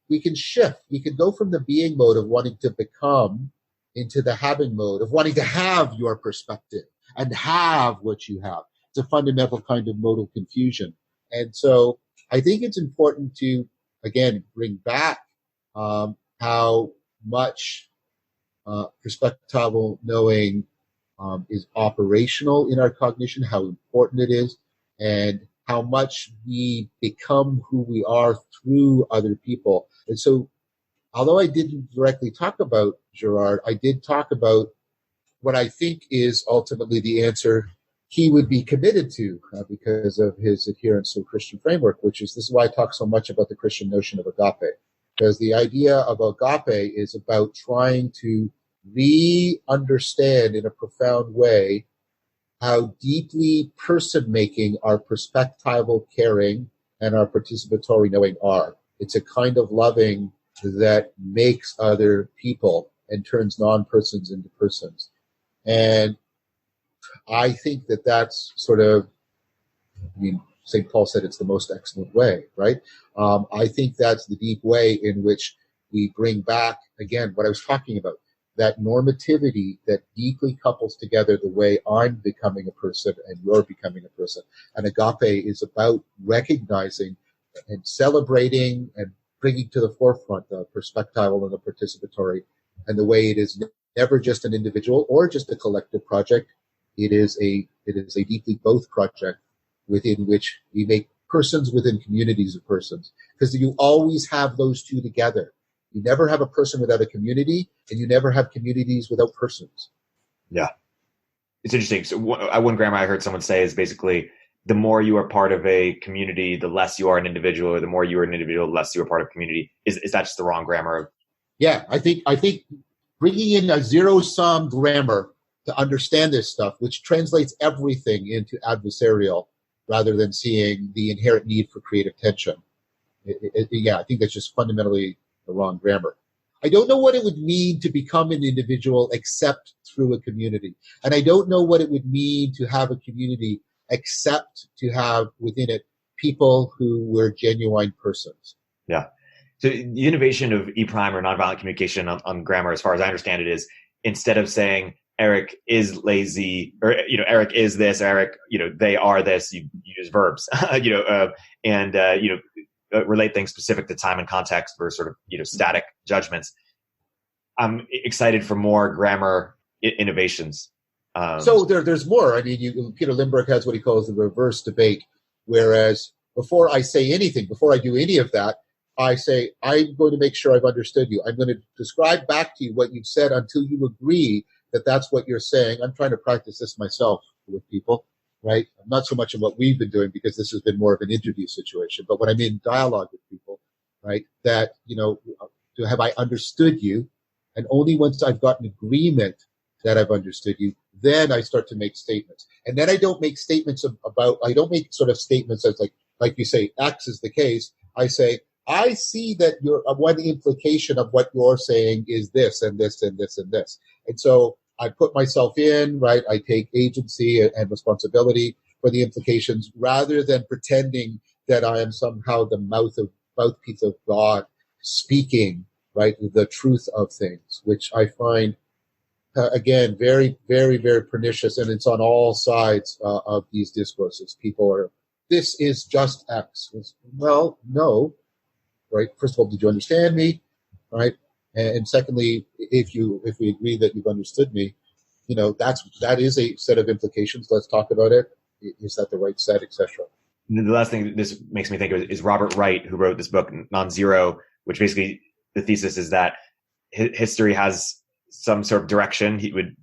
we can shift. We can go from the being mode of wanting to become into the having mode of wanting to have your perspective and have what you have. It's a fundamental kind of modal confusion. And so I think it's important to, again, bring back how much perspectival knowing is operational in our cognition, how important it is, and how much we become who we are through other people. And so, although I didn't directly talk about Gerard, I did talk about what I think is ultimately the answer he would be committed to because of his adherence to a Christian framework, which is, this is why I talk so much about the Christian notion of agape. Because the idea of agape is about trying to re-understand in a profound way how deeply person-making our perspectival caring and our participatory knowing are. It's a kind of loving that makes other people and turns non-persons into persons. And I think that that's sort of, St. Paul said it's the most excellent way, right? I think that's the deep way in which we bring back, again, what I was talking about, that normativity that deeply couples together the way I'm becoming a person and you're becoming a person. And agape is about recognizing and celebrating and bringing to the forefront the perspectival and the participatory, and the way it is never just an individual or just a collective project. It is a deeply both project within which we make persons within communities of persons, because you always have those two together. You never have a person without a community, and you never have communities without persons. Yeah. It's interesting. So one grammar I heard someone say is basically, the more you are part of a community, the less you are an individual, or the more you are an individual, the less you are part of a community. Is that just the wrong grammar? Yeah, I think bringing in a zero-sum grammar to understand this stuff, which translates everything into adversarial rather than seeing the inherent need for creative tension. I think that's just fundamentally the wrong grammar. I don't know what it would mean to become an individual except through a community. And I don't know what it would mean to have a community except to have within it people who were genuine persons. Yeah. So the innovation of E-Prime or nonviolent communication on grammar, as far as I understand it, is instead of saying Erik is lazy, or, Erik is this, Erik, they are this, you use verbs, relate things specific to time and context versus sort of, static judgments. I'm excited for more grammar innovations. So there's more. I mean, Peter Lindbergh has what he calls the reverse debate, whereas before I say anything, before I do any of that, I say, I'm going to make sure I've understood you. I'm going to describe back to you what you've said until you agree that that's what you're saying. I'm trying to practice this myself with people, right? Not so much in what we've been doing, because this has been more of an interview situation, but when I'm in dialogue with people, right, that, to have I understood you, and only once I've gotten agreement that I've understood you, then I start to make statements. And then I don't make statements I don't make sort of statements as like you say, X is the case. I say, I see that one implication of what you're saying is this and this and this and this. And so I put myself in, right? I take agency and responsibility for the implications rather than pretending that I am somehow the mouthpiece of God speaking, right? The truth of things, which I find, again, very, very, very pernicious. And it's on all sides of these discourses. People are, this is just X. Well, no. Right. First of all, did you understand me? Right. And secondly, if we agree that you've understood me, that is a set of implications. Let's talk about it. Is that the right set, etc.? The last thing this makes me think of is Robert Wright, who wrote this book, Non-Zero, which basically the thesis is that history has some sort of direction, he would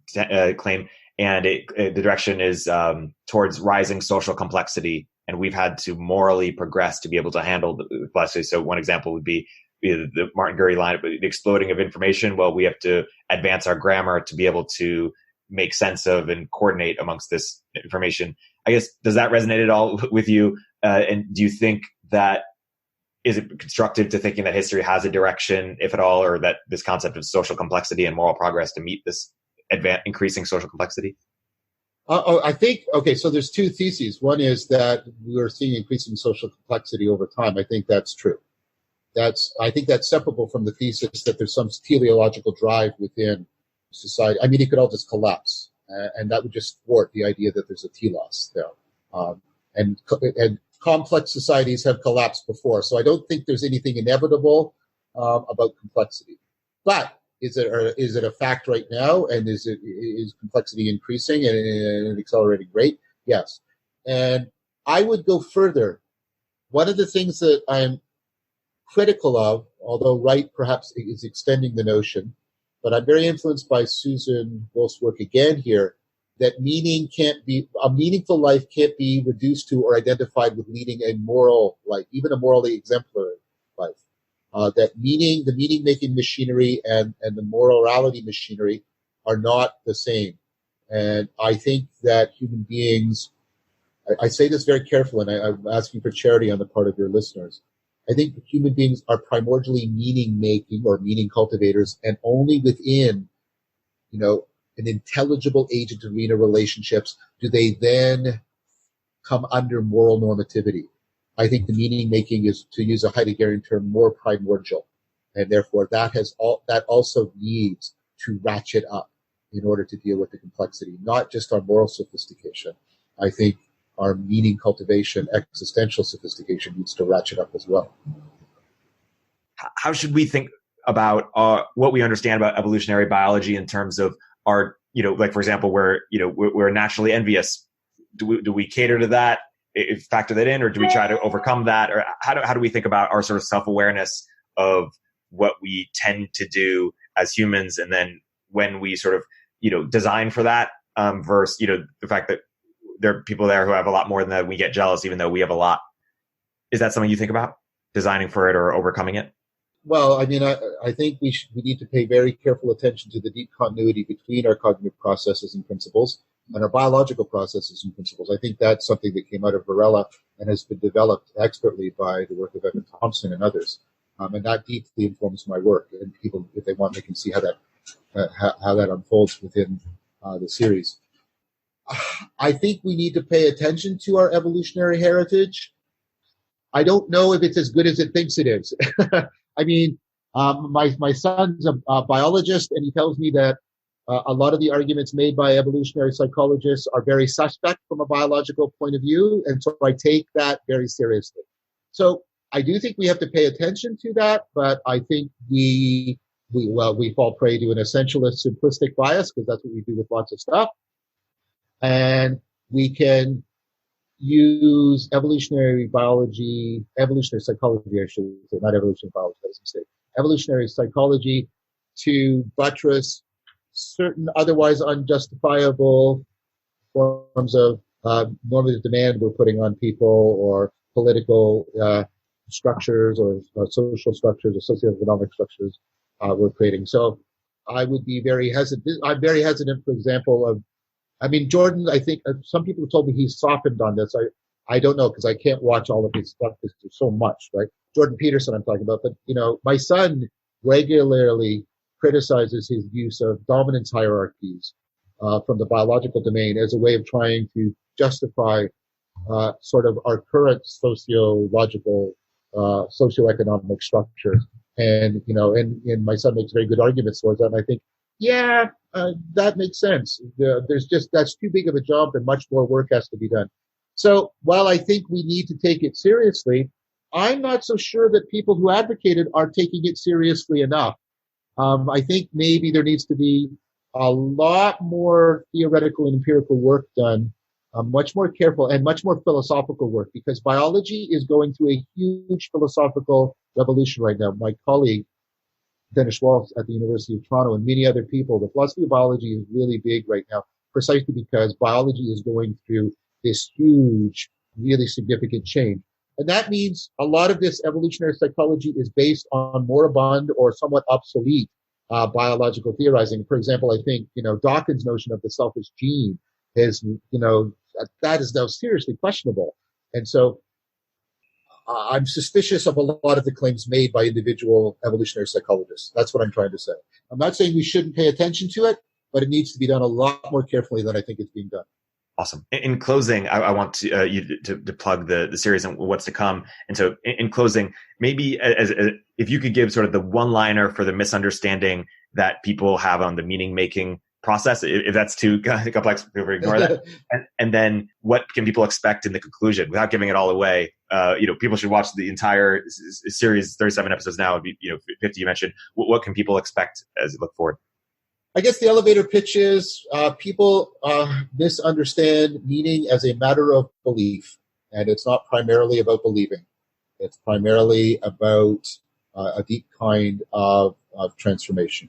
claim, and the direction is towards rising social complexity. And we've had to morally progress to be able to handle the complexity. So one example would be the Martin Gurry line, the exploding of information. Well, we have to advance our grammar to be able to make sense of and coordinate amongst this information. I guess, does that resonate at all with you? And do you think that, is it constructive to thinking that history has a direction, if at all, or that this concept of social complexity and moral progress to meet this increasing social complexity? I think, okay, so there's two theses. One is that we're seeing increasing social complexity over time. I think that's true. I think that's separable from the thesis that there's some teleological drive within society. I mean, it could all just collapse, and that would just thwart the idea that there's a telos there. And complex societies have collapsed before, so I don't think there's anything inevitable about complexity. But is it a fact right now, and is complexity increasing at an accelerating rate? Yes. And I would go further. One of the things that I'm critical of, although Wright perhaps is extending the notion, but I'm very influenced by Susan Wolf's work again here, that a meaningful life can't be reduced to or identified with leading a moral life, even a morally exemplary life. That the meaning-making machinery and the morality machinery are not the same. And I think that human beings, I say this very carefully, and I'm asking for charity on the part of your listeners. I think human beings are primordially meaning-making or meaning cultivators, and only within, an intelligible agent arena relationships do they then come under moral normativity. I think the meaning making is, to use a Heideggerian term, more primordial. And therefore that also needs to ratchet up in order to deal with the complexity, not just our moral sophistication. I think our meaning cultivation, existential sophistication needs to ratchet up as well. How should we think about what we understand about evolutionary biology in terms of our, like for example, we're naturally envious. Do we cater to that, factor that in, or do we try to overcome that? Or how do we think about our sort of self-awareness of what we tend to do as humans, and then when we sort of design for that versus the fact that there are people there who have a lot more than that, we get jealous even though we have a lot. Is that something you think about, designing for it or overcoming it? Well, I mean, I think we need to pay very careful attention to the deep continuity between our cognitive processes and principles and our biological processes and principles. I think that's something that came out of Varela and has been developed expertly by the work of Evan Thompson and others. And that deeply informs my work. And people, if they want, they can see how that unfolds within the series. I think we need to pay attention to our evolutionary heritage. I don't know if it's as good as it thinks it is. I mean, my son's a biologist, and he tells me that a lot of the arguments made by evolutionary psychologists are very suspect from a biological point of view, and so I take that very seriously. So I do think we have to pay attention to that, but I think we fall prey to an essentialist simplistic bias, because that's what we do with lots of stuff. And we can use evolutionary psychology, I should say, not evolutionary biology, that's a mistake, evolutionary psychology to buttress certain otherwise unjustifiable forms of normative demand we're putting on people, or political structures, or social structures, or socioeconomic structures we're creating. So I would be very hesitant. I'm very hesitant, for example, Jordan, I think some people have told me he's softened on this. I don't know, because I can't watch all of his stuff because there's so much, right? Jordan Peterson I'm talking about. But, my son regularly criticizes his use of dominance hierarchies from the biological domain as a way of trying to justify sort of our current sociological, socioeconomic structures. And, and my son makes very good arguments towards that. And I think, that makes sense. That's too big of a jump, and much more work has to be done. So while I think we need to take it seriously, I'm not so sure that people who advocate it are taking it seriously enough. I think maybe there needs to be a lot more theoretical and empirical work done, much more careful and much more philosophical work, because biology is going through a huge philosophical revolution right now. My colleague, Dennis Walsh at the University of Toronto, and many other people, the philosophy of biology is really big right now, precisely because biology is going through this huge, really significant change. And that means a lot of this evolutionary psychology is based on moribund or somewhat obsolete biological theorizing. For example, I think, Dawkins' notion of the selfish gene is, that is now seriously questionable. And so I'm suspicious of a lot of the claims made by individual evolutionary psychologists. That's what I'm trying to say. I'm not saying we shouldn't pay attention to it, but it needs to be done a lot more carefully than I think it's being done. Awesome. In closing, I want to you to plug the series and what's to come. And so in closing, maybe if you could give sort of the one-liner for the misunderstanding that people have on the meaning-making process, if that's too complex, feel free to ignore that. And then what can people expect in the conclusion without giving it all away? People should watch the entire series, 37 episodes now, 50 you mentioned. What can people expect as you look forward? I guess the elevator pitch is people misunderstand meaning as a matter of belief, and it's not primarily about believing. It's primarily about a deep kind of transformation,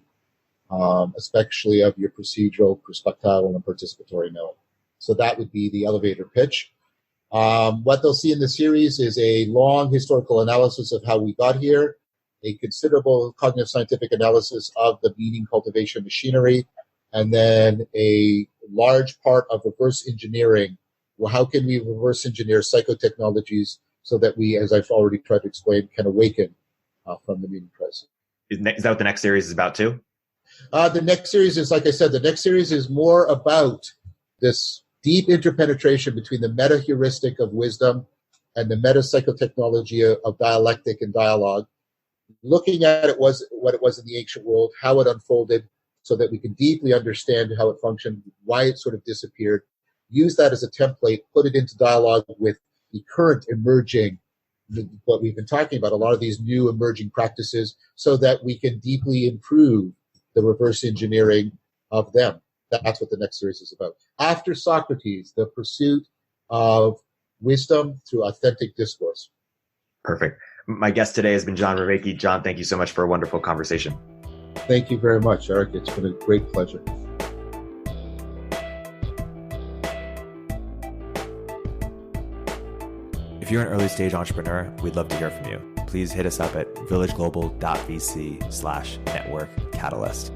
especially of your procedural, perspectival, and participatory knowing. So that would be the elevator pitch. What they'll see in the series is a long historical analysis of how we got here, a considerable cognitive scientific analysis of the meaning cultivation machinery, and then a large part of reverse engineering. Well, how can we reverse engineer psychotechnologies so that we, as I've already tried to explain, can awaken from the meaning crisis? Is that what the next series is about too? The next series is, like I said, the next series is more about this deep interpenetration between the meta-heuristic of wisdom and the meta-psychotechnology of dialectic and dialogue. looking at what it was in the ancient world, how it unfolded, so that we can deeply understand how it functioned, why it sort of disappeared, use that as a template, put it into dialogue with the current emerging, what we've been talking about, a lot of these new emerging practices, so that we can deeply improve the reverse engineering of them. That's what the next series is about. After Socrates, the pursuit of wisdom through authentic discourse. Perfect. My guest today has been John Vervaeke. John, thank you so much for a wonderful conversation. Thank you very much, Erik. It's been a great pleasure. If you're an early stage entrepreneur, we'd love to hear from you. Please hit us up at villageglobal.vc/network catalyst.